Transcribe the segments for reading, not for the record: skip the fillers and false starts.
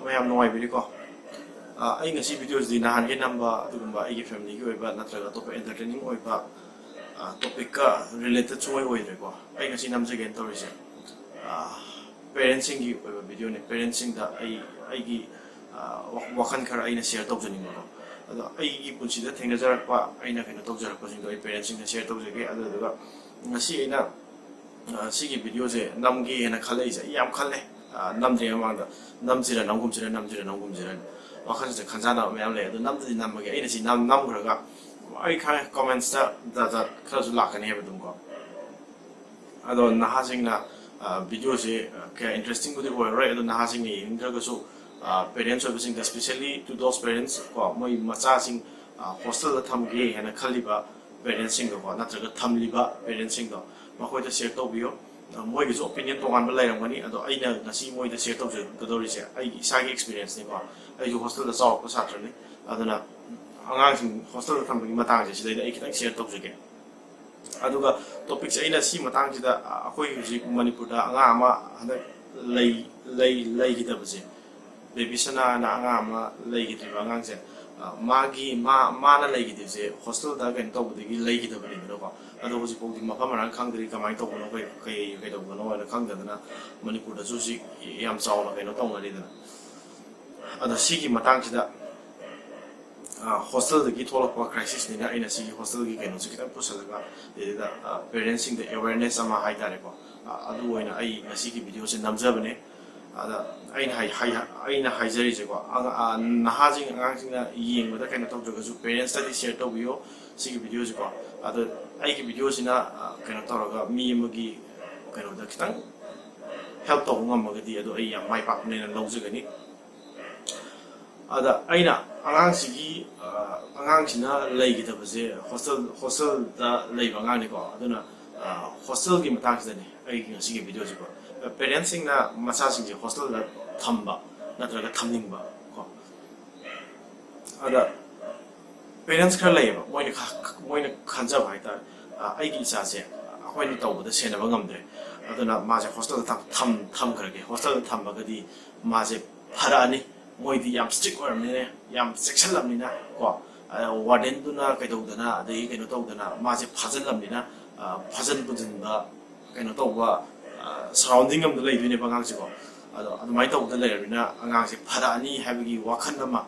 ꯃꯌꯥꯝ ꯅꯨꯡꯉꯥꯏꯕꯤꯔꯤꯀꯣ ꯑꯩ ꯉꯁꯤ ꯚꯤꯗꯤꯑꯣꯁꯤꯗꯤ ꯅꯍꯥꯟꯒꯤ ꯅꯝꯕ ꯑꯗꯨꯒꯨꯝꯕ ꯑꯩꯒꯤ ꯐꯦꯃꯤꯂꯤꯒꯤ ꯑꯣꯏꯕ ꯅꯠꯇ꯭ꯔꯒ ꯑꯇꯣꯞꯄ ꯑꯦꯟꯇꯔꯇꯦꯅꯤꯡ ꯑꯣꯏꯕ ꯇꯣꯄꯤꯛꯀ ꯔꯤꯂꯦꯇꯦꯗ ꯁꯨꯡꯑꯣꯏ ꯑꯣꯏꯗ꯭ꯔꯦꯀꯣ ꯑꯩ ꯉꯁꯤ ꯅꯝꯖꯒꯦꯅ ꯇꯧꯔꯤꯁꯦ ꯄꯦꯔꯦꯟꯠꯁꯤꯡꯒꯤ ꯑꯣꯏꯕ ꯚꯤꯗꯤꯑꯣꯅꯤ ꯄꯦꯔꯦꯟꯠꯁꯤꯡꯗ ꯑꯩꯒꯤ ꯋꯥꯈꯜ ꯈꯔ ꯑꯩꯅ ꯁꯦꯌꯔ ꯇꯧꯖꯅꯤꯡꯕꯀꯣ ꯑꯗꯣ ꯑꯩꯒꯤ ꯄꯨꯟꯁꯤꯗ ꯊꯦꯡꯅꯖꯔꯛꯄ ꯑꯩꯅ ꯀꯩꯅꯣ ꯇꯧꯖꯔꯛꯄꯁꯤꯡꯗꯣ ꯑꯩ ꯄꯦꯔꯦꯟꯠꯁꯤꯡꯗ ꯁꯦꯌꯔ ꯇꯧꯖꯒꯦ ꯑꯗꯨꯗꯨꯒ ꯉꯁꯤ ꯑꯩꯅ ꯁꯤꯒꯤ ꯚꯤꯗꯤꯑꯣꯁꯦ ꯅꯝꯒꯦꯅ ꯈꯜꯂꯛꯏꯁꯦ ꯑꯩ ꯌꯥꯝ ꯈꯜꯂꯦ ꯅꯝꯗ꯭ꯔꯤꯉꯩ ꯃꯃꯥꯡꯗ ꯅꯝꯁꯤꯔ ꯅꯝꯒꯨꯝꯁꯤꯔ ꯋꯥꯈꯜꯁꯤꯗ ꯈꯟꯖꯥꯟꯅꯕ ꯃꯌꯥꯝ ꯂꯩ ꯑꯗꯣ ꯅꯝꯗꯤ ꯅꯝꯃꯒꯦ ꯑꯩꯅ ꯁꯤ ꯅꯝꯈ꯭ꯔꯒ ꯑꯩ ꯈꯪꯉꯦ ꯀꯣꯃꯦꯟꯠꯁꯇ ꯈꯔꯁꯨ ꯂꯥꯛꯀꯅꯤ ꯍꯥꯏꯕ ꯑꯗꯨꯝ ꯀꯣ ꯑꯗꯣ ꯅꯍꯥꯁꯤꯡꯅ ꯚꯤꯗꯤꯑꯣꯁꯦ ꯀꯌꯥ ꯏꯟꯇꯔꯦꯁꯇꯤꯡꯕꯨꯗꯤ ꯑꯣꯏꯔꯔꯣꯏ ꯑꯗꯣ ꯅꯍꯥꯁꯤꯡꯅ ꯌꯦꯡꯅꯤꯡꯗ꯭ꯔꯒꯁꯨ ꯄꯦꯔꯦꯟꯠꯁ ꯑꯣꯏꯕꯁꯤꯡꯗ ꯁ꯭ꯄꯦꯁꯤꯌꯦꯜꯂꯤ ꯇꯨ ꯗꯣꯁ ꯄꯦꯔꯦꯟꯠꯁ ꯀꯣ ꯃꯣꯏ ꯃꯆꯥꯁꯤꯡ ꯍꯣꯁꯇꯦꯜꯗ ꯊꯝꯒꯦ ꯍꯥꯏꯅ ꯈꯜꯂꯤꯕ ꯄꯦꯔꯦꯟꯠꯁꯤꯡꯗꯣꯀꯣ ꯅꯠꯇ꯭ꯔꯒ ꯊꯝꯂꯤꯕ ꯄꯦꯔꯦꯟꯠꯁꯤꯡꯗꯣ ꯃꯈꯣꯏꯗ ꯁꯦꯌꯔ ꯇꯧꯕꯤꯌꯣ ꯃꯣꯏꯒꯤꯁꯨ ꯑꯣꯄꯤꯅꯤꯌꯟ ꯇꯣꯉꯥꯟꯕ ꯂꯩꯔꯝꯒꯅꯤ ꯑꯗꯣ ꯑꯩꯅ ꯉꯁꯤ ꯃꯣꯏꯗ ꯁꯦꯌꯔ ꯇꯧꯖꯒꯗꯧꯔꯤꯁꯦ ꯑꯩꯒꯤ ꯏꯁꯥꯒꯤ ꯑꯦꯛꯁꯄꯤꯔꯤꯌꯦꯟꯁꯅꯤꯀꯣ ꯑꯩꯁꯨ ꯍꯣꯁꯇꯦꯜꯗ ꯆꯥꯎꯔꯛꯄ ꯁꯥꯇ꯭ꯔꯅꯤ ꯑꯗꯨꯅ ꯑꯉꯥꯡꯁꯤꯡ ꯍꯣꯁꯇꯦꯜꯗ ꯊꯝꯕꯒꯤ ꯃꯇꯥꯡꯁꯦ ꯁꯤꯗꯩꯗ ꯑꯩ ꯈꯤꯇꯪ ꯁꯦꯌꯔ ꯇꯧꯖꯒꯦ ꯑꯗꯨꯒ ꯇꯣꯄꯤꯛꯁꯦ ꯑꯩꯅ ꯁꯤ ꯃꯇꯥꯡꯁꯤꯗ ꯑꯩꯈꯣꯏ ꯍꯧꯖꯤꯛ ꯃꯅꯤꯄꯨꯔꯗ ꯑꯉꯥꯡ ꯑꯃ ꯍꯟꯗꯛ ꯂꯩꯈꯤꯗꯕꯁꯦ ꯕꯦꯕꯤ ꯁꯅꯥꯅ ꯑꯉꯥꯡ ꯑꯃ ꯂꯩꯈꯤꯗ꯭ꯔꯤꯕ ꯑꯉꯥꯡꯁꯦ ꯃꯥꯅ ꯂꯩꯈꯤꯗ꯭ꯔꯤꯁꯦ ꯍꯣꯁꯇꯦꯜꯗ ꯀꯩꯅꯣ ꯇꯧꯕꯗꯒꯤ ꯂꯩꯈꯤꯗꯕꯅꯤꯗꯅꯀꯣ ꯑꯗꯣ ꯍꯧꯖꯤꯛꯐꯥꯎꯗꯤ ꯃꯐꯝ ꯃꯔꯥꯡ ꯈꯪꯗ꯭ꯔꯤ ꯀꯃꯥꯏꯅ ꯇꯧꯕꯅꯣ ꯀꯩꯗꯧꯕꯅꯣ ꯍꯥꯏꯅ ꯈꯪꯗꯗꯅ ꯃꯅꯤꯄꯨꯔꯗꯁꯨ ꯍꯧꯖꯤꯛ ꯌꯥꯝ ꯆꯥꯎꯅ ꯀꯩꯅꯣ ꯇꯧꯅꯔꯤꯗꯅ ꯑꯗꯣ ꯁꯤꯒꯤ ꯃꯇꯥꯡꯁꯤꯗ ꯍꯣꯁꯇꯦꯜꯗꯒꯤ ꯊꯣꯛꯂꯛꯄ ꯀ꯭ꯔꯥꯏꯁꯤꯁꯅꯤꯅ ꯑꯩꯅ ꯁꯤꯒꯤ ꯍꯣꯁꯇꯦꯜꯒꯤ ꯀꯩꯅꯣꯁꯦ ꯈꯤꯇꯪ ꯄꯨꯁꯜꯂꯒ ꯑꯗꯨꯗ ꯄꯦꯔꯦꯟꯠꯁꯤꯡꯗ ꯑꯦꯋꯦꯔꯅꯦꯁ ꯑꯃ ꯍꯥꯏꯇꯥꯔꯦꯀꯣ ꯑꯗꯨ ꯑꯣꯏꯅ ꯑꯩ ꯉꯁꯤꯒꯤ ꯚꯤꯗꯤꯑꯣꯁꯦ ꯅꯝꯖꯕꯅꯦ ꯑꯗ ꯑꯩꯅ ꯍꯥꯏꯖꯔꯤꯁꯦꯀꯣ ꯅꯍꯥꯁꯤꯡ ꯑꯉꯥꯡꯁꯤꯡꯅ ꯌꯦꯡꯕꯗ ꯀꯩꯅꯣ ꯇꯧꯗ꯭ꯔꯒꯁꯨ ꯄꯦꯔꯦꯟꯠꯁꯇꯗꯤ ꯁꯦꯌꯔ ꯇꯧꯕꯤꯌꯣ ꯁꯤꯒꯤ ꯚꯤꯗꯤꯑꯣꯁꯦꯀꯣ ꯑꯗꯣ ꯑꯩꯒꯤ ꯚꯤꯗꯤꯑꯣꯁꯤꯅ ꯀꯩꯅꯣ ꯇꯧꯔꯒ ꯃꯤ ꯑꯃꯒꯤ ꯀꯩꯅꯣꯗ ꯈꯤꯇꯪ ꯍꯦꯜꯞ ꯇꯧꯕ ꯉꯝꯃꯒꯗꯤ ꯑꯗꯣ ꯑꯩ ꯌꯥꯝ ꯃꯥꯏ ꯄꯥꯛꯄꯅꯦꯅ ꯂꯧꯖꯒꯅꯤ ꯑꯗ ꯑꯩꯅ ꯑꯉꯥꯡꯁꯤꯅ ꯂꯩꯈꯤꯗꯕꯁꯦ ꯍꯣꯁꯇꯦꯜꯗ ꯂꯩꯕ ꯑꯉꯥꯡꯅꯤꯀꯣ ꯑꯗꯨꯅ ꯍꯣꯁꯇꯦꯜꯒꯤ ꯃꯇꯥꯡꯁꯤꯗꯅꯤ ꯑꯩꯒꯤ ꯉꯁꯤꯒꯤ ꯚꯤꯗꯤꯑꯣꯁꯤꯀꯣ ꯄꯦꯔꯦꯟꯠꯁꯤꯡꯅ ꯃꯆꯥꯁꯤꯡꯁꯦ ꯍꯣꯁꯇꯦꯜꯗ ꯊꯝꯕ ꯅꯠꯇ꯭ꯔꯒ ꯊꯝꯅꯤꯡꯕ ꯀꯣ ꯑꯗ ꯄꯦꯔꯦꯟꯠꯁ ꯈꯔ ꯂꯩꯌꯦꯕ ꯃꯣꯏꯅ ꯈꯟꯖꯕ ꯍꯥꯏꯇꯥꯔꯦ ꯑꯩꯒꯤ ꯏꯆꯥꯁꯦ ꯑꯩꯈꯣꯏꯅ ꯇꯧꯕꯗ ꯁꯦꯟꯅꯕ ꯉꯝꯗ꯭ꯔꯦ ꯑꯗꯨꯅ ꯃꯥꯁꯦ ꯍꯣꯁꯇꯦꯜꯗ ꯊꯝꯈ꯭ꯔꯒꯦ ꯍꯣꯁꯇꯦꯜꯗ ꯊꯝꯃꯒꯗꯤ ꯃꯥꯁꯦ ꯐꯔꯛꯑꯅꯤ ꯃꯣꯏꯗꯤ ꯌꯥꯝ ꯁ꯭ꯇ꯭ꯔꯤꯛ ꯑꯣꯏꯔꯕꯅꯤꯅ ꯌꯥꯝ ꯆꯦꯛꯁꯤꯜꯂꯕꯅꯤ나 ꯀꯣ ꯋꯥꯔꯗꯦꯟꯗꯨꯅ ꯀꯩꯗꯧꯗꯅ ꯑꯗꯒꯤ ꯀꯩꯅꯣ ꯇꯧꯗꯅ ꯃꯥꯁꯦ ꯐꯥꯖꯤꯜꯂꯕꯅꯤꯅ ꯐꯥꯖꯤꯟ ꯄꯨꯟꯁꯤꯟꯕ ꯀꯩꯅꯣ ꯇꯧꯕ ꯁꯔꯥꯎꯟꯗꯤꯡ ꯑꯃꯗ ꯂꯩꯗꯣꯏꯅꯦꯕ ꯑꯉꯥꯡꯁꯦꯀꯣ ꯑꯗꯣ ꯑꯗꯨꯃꯥꯏꯅ ꯇꯧꯕꯗ ꯂꯩꯔꯕꯅꯤꯅ ꯑꯉꯥꯡꯁꯦ ꯐꯔꯛꯑꯅꯤ ꯍꯥꯏꯕꯒꯤ ꯋꯥꯈꯜ ꯑꯃ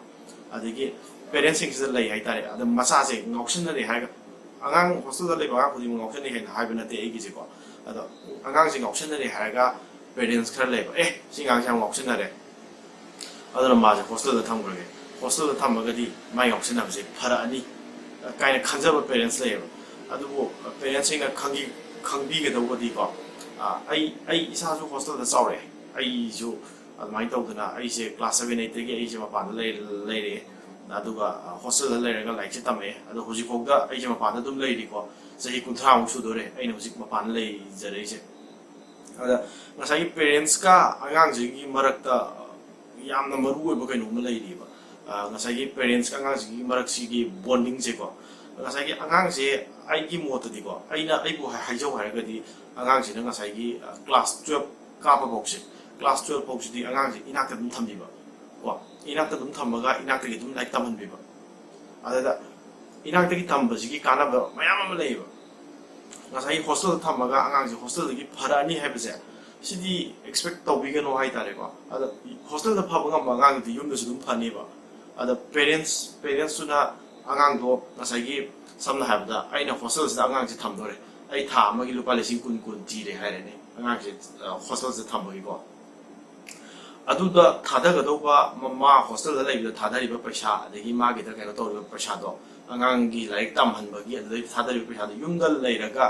ꯑꯗꯒꯤ ꯄꯦꯔꯦꯟꯠꯁꯤꯡꯁꯤꯗ ꯂꯩ ꯍꯥꯏꯇꯥꯔꯦ ꯑꯗ ꯃꯆꯥꯁꯦ ꯉꯥꯎꯁꯤꯟꯅꯔꯦ ꯍꯥꯏꯔꯒ ꯑꯉꯥꯡ ꯍꯣꯁꯇꯦꯜꯗ ꯂꯩꯕ ꯑꯉꯥꯡ ꯈꯨꯗꯤꯡꯃꯛ ꯉꯥꯎꯁꯤꯟꯅꯩ ꯍꯥꯏꯅ ꯍꯥꯏꯕ ꯅꯠꯇꯦ ꯑꯩꯒꯤꯁꯦꯀꯣ ꯑꯗꯣ ꯑꯉꯥꯡꯁꯦ ꯉꯥꯎꯁꯤꯟꯅꯔꯦ ꯍꯥꯏꯔꯒ ꯄꯦꯔꯦꯟꯠꯁ ꯈꯔ ꯂꯩꯕ ꯁꯤ ꯑꯉꯥꯡꯁꯦ ꯌꯥꯝ ꯉꯥꯎꯁꯤꯟꯅꯔꯦ ꯑꯗꯨꯅ ꯃꯥꯁꯦ ꯍꯣꯁꯇꯦꯜꯗ ꯊꯝꯈ꯭ꯔꯒꯦ ꯍꯣꯁꯇꯦꯜꯗ ꯊꯝꯃꯒꯗꯤ ꯃꯥꯏ ꯉꯥꯎꯁꯤꯟꯅꯕꯁꯦ ꯐꯔꯛꯑꯅꯤ ꯀꯥꯏꯅ ꯈꯟꯖꯕ ꯄꯦꯔꯦꯟꯠꯁ ꯂꯩꯌꯦꯕ ꯑꯗꯨꯕꯨ ꯄꯦꯔꯦꯟꯠꯁꯤꯡꯅ ꯈꯪꯕꯤꯒꯗꯧꯕꯗꯤꯀꯣ ꯑꯩ ꯏꯁꯥꯁꯨ ꯍꯣꯁꯇꯦꯜꯗ ꯆꯥꯎꯔꯛꯑꯦ ꯑꯩꯁꯨ ꯑꯗꯨꯃꯥꯏꯅ ꯇꯧꯗꯅ ꯑꯩꯁꯦ ꯀ꯭ꯂꯥꯁ 7, 8ꯗꯒꯤ ꯑꯩꯁꯦ ꯃꯄꯥꯟꯗ ꯂꯩꯔꯛꯑꯦ ꯑꯗꯨꯒ ꯍꯣꯁꯇꯦꯜꯗ ꯂꯩꯔꯒ ꯂꯥꯏꯔꯤꯛꯁꯦ ꯇꯝꯃꯛꯑꯦ ꯑꯗꯣ ꯍꯧꯖꯤꯛꯐꯥꯎꯗ ꯑꯩꯁꯦ ꯃꯄꯥꯟꯗ ꯑꯗꯨꯝ ꯂꯩꯔꯤꯀꯣ ꯆꯍꯤ 30ꯃꯨꯛ ꯁꯨꯗꯣꯔꯦ ꯑꯩꯅ ꯍꯧꯖꯤꯛ ꯃꯄꯥꯟꯗ ꯂꯩꯖꯔꯛꯏꯁꯦ ꯑꯗ ꯉꯁꯥꯏꯒꯤ ꯄꯦꯔꯦꯟꯠꯁꯀ ꯑꯉꯥꯡꯁꯤꯒꯤ ꯃꯔꯛꯇ ꯌꯥꯝꯅ ꯃꯔꯨꯑꯣꯏꯕ ꯀꯩꯅꯣꯝꯃ ꯂꯩꯔꯤꯕ ꯉꯁꯥꯏꯒꯤ ꯄꯦꯔꯦꯟꯠꯁꯀ ꯑꯉꯥꯡꯁꯤꯒꯤ ꯃꯔꯛꯁꯤꯒꯤ ꯕꯣꯟꯗꯤꯡꯁꯦꯀꯣ ꯉꯁꯥꯏꯒꯤ ꯑꯉꯥꯡꯁꯦ ꯑꯩꯒꯤ ꯃꯣꯠꯇꯗꯤꯀꯣ ꯑꯩꯕꯨ ꯍꯥꯏꯖꯧ ꯍꯥꯏꯔꯒꯗꯤ ꯑꯉꯥꯡꯁꯤꯅ ꯉꯁꯥꯏꯒꯤ ꯀ꯭ꯂꯥꯁ 12 ꯀꯥꯕ ꯐꯥꯎꯁꯦ ꯀ꯭ꯂꯥꯁ 12 ꯐꯥꯎꯁꯤꯗꯤ ꯑꯉꯥꯡꯁꯦ ꯏꯅꯥꯛꯇ ꯑꯗꯨꯝ ꯊꯝꯕꯤꯕ ꯀꯣ ꯏꯅꯥꯛꯇ ꯑꯗꯨꯝ ꯊꯝꯃꯒ ꯏꯅꯥꯛꯇꯒꯤ ꯑꯗꯨꯝ ꯂꯥꯏꯔꯤꯛ ꯇꯝꯍꯟꯕꯤꯕ ꯑꯗꯨꯗ ꯏꯅꯥꯛꯇꯒꯤ ꯊꯝꯕꯁꯤꯒꯤ ꯀꯥꯟꯅꯕ ꯃꯌꯥꯝ ꯑꯃ ꯂꯩꯌꯦꯕ ꯉꯁꯥꯏꯒꯤ ꯍꯣꯁꯇꯦꯜꯗ ꯊꯝꯃꯒ ꯑꯉꯥꯡꯁꯦ ꯍꯣꯁꯇꯦꯜꯗꯒꯤ ꯐꯔꯛꯑꯅꯤ ꯍꯥꯏꯕꯁꯦ ꯁꯤꯗꯤ ꯑꯦꯛꯁꯄꯦꯛ ꯇꯧꯕꯤꯒꯅꯣ ꯍꯥꯏꯇꯥꯔꯦꯀꯣ ꯑꯗ ꯍꯣꯁꯇꯦꯜꯗ ꯐꯕ ꯉꯝꯕ ꯑꯉꯥꯡꯗꯨꯗꯤ ꯌꯨꯝꯗꯁꯨ ꯑꯗꯨꯝ ꯐꯅꯤꯕ ꯑꯗ ꯄꯦꯔꯦꯟꯠꯁꯇꯨꯅ ꯑꯉꯥꯡꯗꯣ ꯉꯁꯥꯏꯒꯤ ꯁꯝꯅ ꯍꯥꯏꯔꯕꯗ ꯑꯩꯅ ꯍꯣꯁꯇꯦꯜꯁꯤꯗ ꯑꯉꯥꯡꯁꯦ ꯊꯝꯗꯣꯔꯦ ꯑꯩ ꯊꯥ ꯑꯃꯒꯤ ꯂꯨꯄꯥ 10,000 ꯊꯤꯔꯦ ꯍꯥꯏꯔꯦꯅꯦ ꯑꯉꯥꯡꯁꯦ ꯍꯣꯁꯇꯦꯜꯁꯤꯗ ꯊꯝꯕꯒꯤꯀꯣ ꯑꯗꯨꯗ ꯊꯥꯗꯒꯗꯧꯕ ꯃꯥ ꯍꯣꯁꯇꯦꯜꯗ ꯂꯩꯕꯗ ꯊꯥꯗꯔꯤꯕ ꯄꯩꯁꯥ ꯑꯗꯒꯤ ꯃꯥꯒꯤꯗ ꯀꯩꯅꯣ ꯇꯧꯔꯤꯕ ꯄꯩꯁꯥꯗꯣ ꯑꯉꯥꯡꯒꯤ ꯂꯥꯏꯔꯤꯛ ꯇꯝꯍꯟꯕꯒꯤ ꯑꯗꯨꯗꯩ ꯊꯥꯗꯔꯤꯕ ꯄꯩꯁꯥꯗꯣ ꯌꯨꯝꯗ ꯂꯩꯔꯒ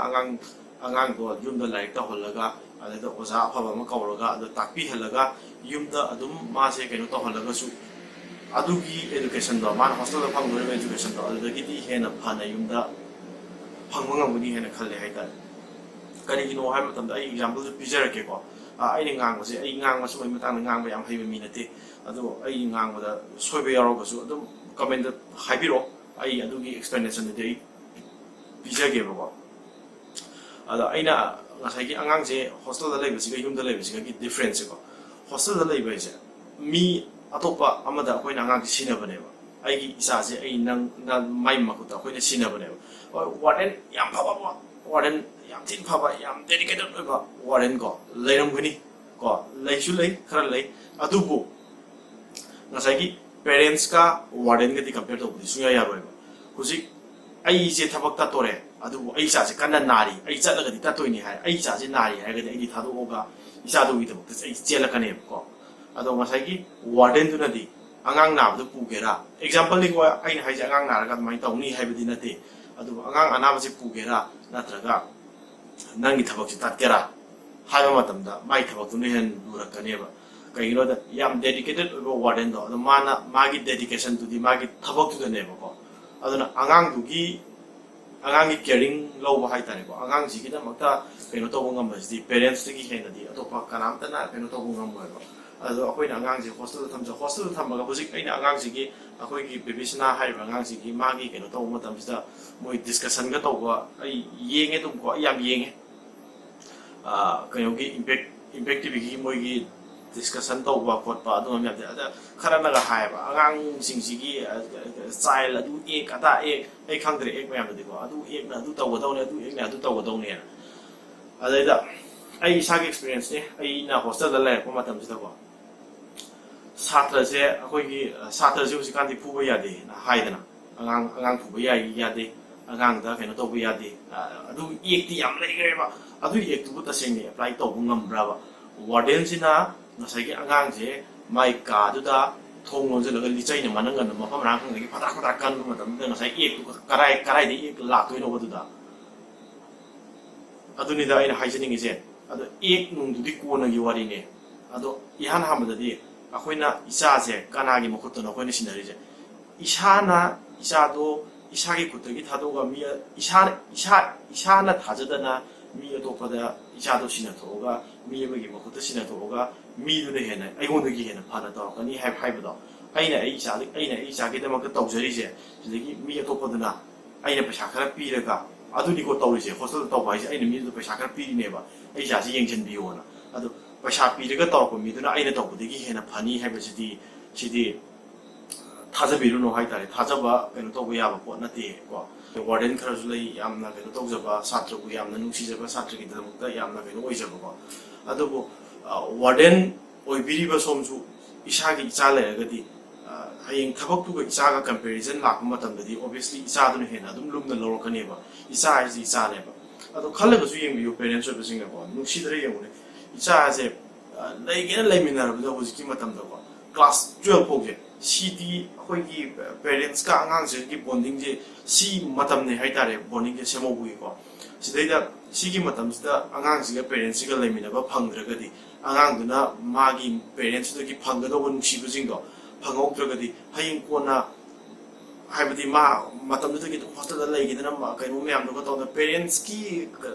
ꯑꯉꯥꯡꯗꯣ ꯌꯨꯝꯗ ꯂꯥꯏꯔꯤꯛ ꯇꯧꯍꯜꯂꯒ ꯑꯗꯩꯗ ꯑꯣꯖꯥ ꯑꯐꯕ ꯑꯃ ꯀꯧꯔꯒ ꯑꯗꯨ ꯇꯥꯛꯄꯤꯍꯜꯂꯒ ꯌꯨꯝꯗ ꯑꯗꯨꯝ ꯃꯥꯁꯦ ꯀꯩꯅꯣ ꯇꯧꯍꯜꯂꯒꯁꯨ ꯑꯗꯨꯒꯤ ꯑꯦꯗꯨꯀꯦꯁꯟꯗꯣ ꯃꯥꯅ ꯍꯣꯁꯇꯦꯜꯗ ꯐꯪꯗꯣꯔꯤꯕ ꯑꯦꯗꯨꯀꯦꯁꯟꯗꯣ ꯑꯗꯨꯗꯒꯤꯗꯤ ꯍꯦꯟꯅ ꯐꯅ ꯌꯨꯝꯗ ꯐꯪꯕ ꯉꯝꯒꯅꯤ ꯍꯥꯏꯅ ꯈꯜꯂꯦ ꯍꯥꯏꯇꯥꯔꯦ ꯀꯔꯤꯒꯤꯅꯣ ꯍꯥꯏꯕ ꯃꯇꯝꯗ ꯑꯩ ꯑꯦꯛꯖꯥꯝꯄꯜꯁꯨ ꯄꯤꯖꯔꯛꯀꯦꯀꯣ ꯑꯩꯅ ꯉꯥꯡꯕꯁꯦ ꯑꯩ ꯉꯥꯡꯕ ꯁꯨꯝꯕꯒꯤ ꯃꯇꯥꯡꯗ ꯉꯥꯡꯕ ꯌꯥꯝ ꯍꯩꯕ ꯃꯤ ꯅꯠꯇꯦ ꯑꯗꯣ ꯑꯩ ꯉꯥꯡꯕꯗ ꯁꯣꯏꯕ ꯌꯥꯎꯔꯒꯁꯨ ꯑꯗꯨꯝ ꯀꯃꯦꯟꯇ ꯍꯥꯏꯕꯤꯔꯛꯑꯣ ꯑꯩ ꯑꯗꯨꯒꯤ ꯑꯦꯛꯁꯄ꯭ꯂꯦꯅꯦꯁꯟꯗꯨꯗꯤ ꯑꯩ ꯄꯤꯖꯒꯦꯕꯀꯣ ꯑꯗꯣ ꯑꯩꯅ ꯉꯁꯥꯏꯒꯤ ꯑꯉꯥꯡꯁꯦ ꯍꯣꯁꯇꯦꯜꯗ ꯂꯩꯕꯁꯤꯒ ꯌꯨꯝꯗ ꯂꯩꯕꯁꯤꯒꯤ ꯗꯤꯐ꯭ꯔꯦꯟꯁꯁꯦꯀꯣ ꯍꯣꯁꯇꯦꯜꯗ ꯂꯩꯕ ꯍꯥꯏꯁꯦ ꯃꯤ ꯑꯇꯣꯞꯄ ꯑꯃꯗ ꯑꯩꯈꯣꯏꯅ ꯑꯉꯥꯡꯁꯦ ꯁꯤꯟꯅꯕꯅꯦꯕ ꯑꯩꯒꯤ ꯏꯆꯥꯁꯦ ꯑꯩ ꯅꯪ ꯃꯥꯏ ꯃꯈꯨꯠꯇ ꯑꯩꯈꯣꯏꯅ ꯁꯤꯟꯅꯕꯅꯦꯕ ꯍꯣꯏ ꯋꯥꯔꯗꯦꯟ ꯌꯥꯝ ꯐꯕ ꯋꯥꯔꯗꯦꯟ ꯌꯥꯝ ꯊꯤꯅ ꯐꯕ ꯌꯥꯝ ꯗꯦꯗꯤꯀꯦꯇꯦꯠ ꯑꯣꯏꯕ ꯋꯥꯔꯗꯦꯟ ꯀꯣ ꯂꯩꯔꯝꯒꯅꯤ ꯀꯣ ꯂꯩꯁꯨ ꯂꯩ ꯈꯔ ꯂꯩ ꯑꯗꯨꯕꯨ ꯉꯁꯥꯏꯒꯤ ꯄꯦꯔꯦꯟꯁꯀ ꯋꯥꯔꯗꯦꯟꯒꯗꯤ ꯀꯝꯄꯤꯌꯔ ꯇꯧꯕꯗꯤ ꯁꯨꯡꯌꯥ ꯌꯥꯔꯣꯏꯕ ꯍꯧꯖꯤꯛ ꯑꯩꯁꯦ ꯊꯕꯛ ꯇꯠꯇꯣꯔꯦ ꯑꯗꯨꯕꯨ ꯑꯩ ꯏꯆꯥꯁꯦ ꯀꯟꯅ ꯅꯥꯔꯤ ꯑꯩ ꯆꯠꯂꯒꯗꯤ ꯇꯠꯇꯣꯏꯅꯤ ꯍꯥꯏ ꯑꯩ ꯏꯆꯥꯁꯦ ꯅꯥꯔꯤ ꯍꯥꯏꯔꯒꯗꯤ ꯑꯩꯗꯤ ꯊꯥꯗꯣꯛꯑꯒ ꯏꯆꯥꯗꯨꯒꯤꯗꯃꯛꯇ ꯑꯩ ꯆꯦꯜꯂꯛꯀꯅꯦꯕꯀꯣ ꯑꯗꯣ ꯉꯁꯥꯏꯒꯤ ꯋꯥꯔꯗꯦꯟꯗꯨꯅꯗꯤ ꯑꯉꯥꯡ ꯅꯥꯕꯗꯨ ꯄꯨꯒꯦꯔꯥ ꯑꯦꯛꯖꯥꯝꯄꯜꯅꯤꯀꯣ ꯑꯩꯅ ꯍꯥꯏꯁꯦ ꯑꯉꯥꯡ ꯅꯥꯔꯒ ꯑꯗꯨꯃꯥꯏꯅ ꯇꯧꯅꯤ ꯍꯥꯏꯕꯗꯤ ꯅꯠꯇꯦ ꯑꯗꯨꯕꯨ ꯑꯉꯥꯡ ꯑꯅꯥꯕꯁꯦ ꯄꯨꯒꯦꯔꯥ ꯅꯠꯇ꯭ꯔꯒ ꯅꯪꯒꯤ ꯊꯕꯛꯁꯦ ꯇꯠꯀꯦꯔꯥ ꯍꯥꯏꯕ ꯃꯇꯝꯗ ꯃꯥꯒꯤ ꯊꯕꯛꯇꯨꯅ ꯍꯦꯟꯅ ꯂꯨꯔꯛꯀꯅꯦꯕ ꯀꯩꯒꯤꯅꯣꯗ ꯌꯥꯝ ꯗꯦꯗꯤꯀꯦꯇꯦꯠ ꯑꯣꯏꯕ ꯋꯥꯔꯗꯦꯟꯗꯣ ꯑꯗꯣ ꯃꯥꯒꯤ ꯗꯦꯗꯤꯀꯦꯁꯟꯗꯨꯗꯤ ꯃꯥꯒꯤ ꯊꯕꯛꯇꯨꯗꯅꯦꯕꯀꯣ ꯑꯗꯨꯅ ꯑꯉꯥꯡꯒꯤ ꯀꯦꯌꯔꯤꯡ ꯂꯧꯕ ꯍꯥꯏꯇꯥꯔꯦꯀꯣ ꯑꯉꯥꯡꯁꯤꯒꯤꯗꯃꯛꯇ ꯀꯩꯅꯣ ꯇꯧꯕ ꯉꯝꯕꯁꯤꯗꯤ ꯄꯦꯔꯦꯟꯁꯇꯒꯤ ꯍꯦꯟꯅꯗꯤ ꯑꯇꯣꯞꯄ ꯀꯅꯥꯝꯇꯅ ꯀꯩꯅꯣ ꯇꯧꯕ ꯉꯝꯃꯣꯏꯕ ꯑꯗꯣ ꯑꯩꯈꯣꯏꯅ ꯑꯉꯥꯡꯁꯦ ꯍꯣꯁꯇꯦꯜꯗ ꯊꯝꯃꯒ ꯍꯧꯖꯤꯛ ꯑꯩꯅ ꯑꯉꯥꯡꯁꯤꯒꯤ ꯑꯩꯈꯣꯏꯒꯤ ꯕꯦꯕꯤꯁꯅꯥ ꯍꯥꯏꯔꯤꯕ ꯑꯉꯥꯡꯁꯤꯒꯤ ꯃꯥꯒꯤ ꯀꯩꯅꯣ ꯇꯧꯕ ꯃꯇꯝꯁꯤꯗ ꯃꯣꯏ ꯗꯤꯁꯀꯁꯟꯒ ꯇꯧꯕ ꯑꯩ ꯌꯦꯡꯉꯦ ꯑꯗꯨꯝꯀꯣ ꯑꯩ ꯌꯥꯝ ꯌꯦꯡꯉꯦ ꯀꯩꯅꯣꯒꯤ ꯏꯝꯄꯦꯛ ꯇꯤꯚꯤꯒꯤ ꯃꯣꯏꯒꯤ ꯗꯤꯁꯀꯁꯟ ꯇꯧꯕ ꯈꯣꯠꯄ ꯑꯗꯨꯝꯕ ꯃꯌꯥꯝꯁꯦ ꯑꯗ ꯈꯔꯅꯒ ꯍꯥꯏꯌꯦꯕ ꯑꯉꯥꯡꯁꯤꯡꯁꯤꯒꯤ ꯆꯥꯏꯜ ꯑꯗꯨ ꯑꯦꯛ ꯑꯗꯥ ꯑꯦꯛ ꯑꯩ ꯈꯪꯗ꯭ꯔꯦ ꯑꯦꯛ ꯃꯌꯥꯝꯗꯨꯗꯤꯀꯣ ꯑꯗꯨ ꯑꯦꯛꯅ ꯑꯗꯨ ꯇꯧꯒꯗꯧꯅꯦ ꯑꯗꯨ ꯑꯦꯛꯅ ꯑꯗꯨ ꯇꯧꯒꯗꯧꯅꯦꯅ ꯑꯗꯩꯗ ꯑꯩ ꯏꯁꯥꯒꯤ ꯑꯦꯛꯁꯄꯤꯔꯤꯌꯦꯟꯁꯅꯤ ꯑꯩꯅ ꯍꯣꯁꯇꯦꯜꯗ ꯂꯩꯔꯛꯄ ꯃꯇꯝꯁꯤꯗꯀꯣ ꯁꯥꯇ꯭ꯔꯁꯦ ꯑꯩꯈꯣꯏꯒꯤ ꯁꯥꯇ꯭ꯔꯁꯦ ꯍꯧꯖꯤꯛꯀꯥꯟꯗꯤ ꯐꯨꯕ ꯌꯥꯗꯦꯅ ꯍꯥꯏꯗꯅ ꯑꯉꯥꯡ ꯐꯨꯕ ꯌꯥꯗꯦ ꯑꯉꯥꯡꯗ ꯀꯩꯅꯣ ꯇꯧꯕ ꯌꯥꯗꯦ ꯑꯗꯨ ꯑꯦꯛꯇꯤ ꯌꯥꯝ ꯂꯩꯈ꯭ꯔꯦꯕ ꯑꯗꯨꯒꯤ ꯑꯦꯛꯇꯨꯕꯨ ꯇꯁꯦꯡꯅ ꯑꯦꯄ꯭ꯂꯥꯏ ꯇꯧꯕ ꯉꯝꯕ꯭ꯔꯕ ꯋꯥꯔꯗꯦꯟꯁꯤꯅ ꯉꯁꯥꯏꯒꯤ ꯑꯉꯥꯡꯁꯦ ꯃꯥꯏ ꯀꯥꯗꯨꯗ ꯊꯣꯡ ꯂꯣꯟꯁꯤꯜꯂꯒ ꯂꯤꯆꯩꯅ ꯃꯅꯪꯒꯟꯗ ꯃꯐꯝ ꯃꯔꯥꯡ ꯈꯪꯗꯒꯤ ꯐꯗꯥꯛ ꯀꯟꯕ ꯃꯇꯝꯗ ꯉꯁꯥꯏ ꯑꯦꯛꯇꯨ ꯀꯔꯥꯏꯗꯒꯤ ꯑꯦꯛ ꯂꯥꯛꯇꯣꯏꯅꯣꯕ ꯑꯗꯨꯗ ꯑꯗꯨꯅꯤꯗ ꯑꯩꯅ ꯍꯥꯏꯖꯅꯤꯡꯉꯤꯁꯦ ꯑꯗꯣ ꯑꯦꯛ ꯅꯨꯡꯗꯨꯗꯤ ꯀꯣꯟꯅꯒꯤ ꯋꯥꯔꯤꯅꯦ ꯑꯗꯣ ꯏꯍꯥꯟ ꯍꯥꯟꯕꯗꯗꯤ ꯑꯩꯈꯣꯏꯅ ꯏꯆꯥꯁꯦ ꯀꯅꯥꯒꯤ ꯃꯈꯨꯠꯇꯅꯣ ꯑꯩꯈꯣꯏꯅ ꯁꯤꯟꯅꯔꯤꯁꯦ ꯏꯆꯥꯗꯣ ꯏꯁꯥꯒꯤ ꯈꯨꯠꯇꯒꯤ ꯊꯥꯗꯣꯛꯑꯒ ꯏꯁꯥꯅ ꯊꯥꯖꯗꯅ ꯃꯤ ꯑꯇꯣꯞꯄꯗ ꯏꯆꯥꯗꯣ ꯁꯤꯟꯅꯊꯣꯛꯑꯒ ꯃꯤ ꯑꯃꯒꯤ ꯃꯈꯨꯠꯇ ꯁꯤꯟꯅꯊꯣꯛꯑꯒ ꯃꯤꯗꯨꯅ ꯍꯦꯟꯅ ꯑꯩꯉꯣꯟꯗꯒꯤ ꯍꯦꯟꯅ ꯐꯅ ꯇꯧꯔꯛꯀꯅꯤ ꯍꯥꯏꯕꯗꯣ ꯑꯩꯅ ꯑꯩ ꯏꯆꯥꯒꯤꯗꯃꯛꯇ ꯇꯧꯖꯔꯤꯁꯦ ꯁꯤꯗꯒꯤ ꯃꯤ ꯑꯇꯣꯞꯄꯗꯨꯅ ꯑꯩꯅ ꯄꯩꯁా ꯈꯔ ꯄꯤꯔꯒ ꯑꯗꯨꯅꯤꯀꯣ ꯇꯧꯔꯤꯁꯦ ꯍꯣꯁꯇꯦꯜꯗ ꯇꯧꯕ ꯍꯥꯏꯁꯦ ꯑꯩꯅ ꯃꯤꯗꯨꯗ ꯄꯩꯁా ꯈꯔ ꯄꯤꯔꯤꯅꯦꯕ ꯑꯩ ꯏꯆꯥꯁꯤ ꯌꯦꯡꯁꯤꯟꯕꯤꯌꯣꯅ ꯑꯗꯣ ꯄꯩꯁꯥ ꯄꯤꯔꯒ ꯇꯧꯔꯛꯄ ꯃꯤꯗꯨꯅ ꯑꯩꯅ ꯇꯧꯕꯗꯒꯤ ꯍꯦꯟꯅ ꯐꯅꯤ ꯍꯥꯏꯕꯁꯤꯗꯤ ꯊꯥꯖꯕꯤꯔꯨꯅꯨ ꯍꯥꯏꯇꯥꯔꯦ ꯊꯥꯖꯕ ꯀꯩꯅꯣ ꯇꯧꯕ ꯌꯥꯕ ꯄꯣꯠ ꯅꯠꯇꯦꯀꯣ ꯋꯥꯔꯗꯦꯟ ꯈꯔꯁꯨ ꯂꯩ ꯌꯥꯝꯅ ꯀꯩꯅꯣ ꯇꯧꯖꯕ ꯁꯥꯇ꯭ꯔꯕꯨ ꯌꯥꯝꯅ ꯅꯨꯡꯁꯤꯖꯕ ꯁꯥꯇ꯭ꯔꯒꯤꯗꯃꯛꯇ ꯌꯥꯝꯅ ꯀꯩꯅꯣ ꯑꯣꯏꯖꯕꯀꯣ ꯑꯗꯨꯕꯨ ꯋꯥꯔꯗꯦꯟ ꯑꯣꯏꯕꯤꯔꯤꯕ ꯁꯣꯝꯁꯨ ꯏꯁꯥꯒꯤ ꯏꯆꯥ ꯂꯩꯔꯒꯗꯤ ꯍꯌꯦꯡ ꯊꯕꯛꯇꯨꯒ ꯏꯆꯥꯒ ꯀꯝꯄꯦꯔꯤꯖꯟ ꯂꯥꯛꯄ ꯃꯇꯝꯗꯗꯤ ꯑꯣꯕꯤꯌꯁꯂꯤ ꯏꯆꯥꯗꯨꯅ ꯍꯦꯟꯅ ꯑꯗꯨꯝ ꯂꯨꯝꯅ ꯂꯧꯔꯛꯀꯅꯦꯕ ꯏꯆꯥ ꯍꯥꯏꯁꯤ ꯏꯆꯥꯅꯦꯕ ꯑꯗꯣ ꯈꯜꯂꯒꯁꯨ ꯌꯦꯡꯕꯤꯌꯨ ꯄꯦꯔꯦꯟꯁ ꯑꯣꯏꯕꯁꯤꯡꯅꯀꯣ ꯅꯨꯡꯁꯤꯗ꯭ꯔꯦ ꯌꯦꯡꯉꯨꯅꯦ ꯏꯆꯥꯁꯦ ꯂꯩꯒꯦꯅ ꯂꯩꯃꯤꯟꯅꯔꯕꯗ ꯍꯧꯖꯤꯛꯀꯤ ꯃꯇꯝꯗꯀꯣ ꯀ꯭ꯂꯥꯁ 12 ꯐꯥꯎꯁꯦ ꯁꯤꯗꯤ ꯑꯩꯈꯣꯏꯒꯤ ꯄꯦꯔꯦꯟꯁꯀ ꯑꯉꯥꯡꯁꯤꯒꯤ ꯕꯣꯟꯗꯤꯡꯁꯦ ꯁꯤ ꯃꯇꯝꯅꯦ ꯍꯥꯏꯇꯥꯔꯦ ꯕꯣꯟꯗꯤꯡꯁꯦ ꯁꯦꯝꯍꯧꯕꯒꯤꯀꯣ ꯁꯤꯗꯩꯗ ꯁꯤꯒꯤ ꯃꯇꯝꯁꯤꯗ ꯑꯉꯥꯡꯁꯤꯒ ꯄꯦꯔꯦꯟꯁꯁꯤꯒ ꯂꯩꯃꯤꯟꯅꯕ ꯐꯪꯗ꯭ꯔꯒꯗꯤ ꯑꯉꯥꯡꯗꯨꯅ ꯃꯥꯒꯤ ꯄꯦꯔꯦꯟꯁꯇꯒꯤ ꯐꯪꯒꯗꯧꯕ ꯅꯨꯡꯁꯤꯕꯁꯤꯡꯗꯣ ꯐꯪꯍꯧꯗ꯭ꯔꯒꯗꯤ ꯍꯌꯦꯡ ꯀꯣꯟꯅ ꯍꯥꯏꯕꯗꯤ ꯃꯇꯝꯗꯨꯗꯒꯤ ꯑꯗꯨꯝ ꯍꯣꯁꯇꯦꯜꯗ ꯂꯩꯈꯤꯗꯅ ꯀꯩꯅꯣ ꯃꯌꯥꯝꯗꯨꯒ ꯇꯧꯗꯅ ꯄꯦꯔꯦꯟꯁꯀꯤ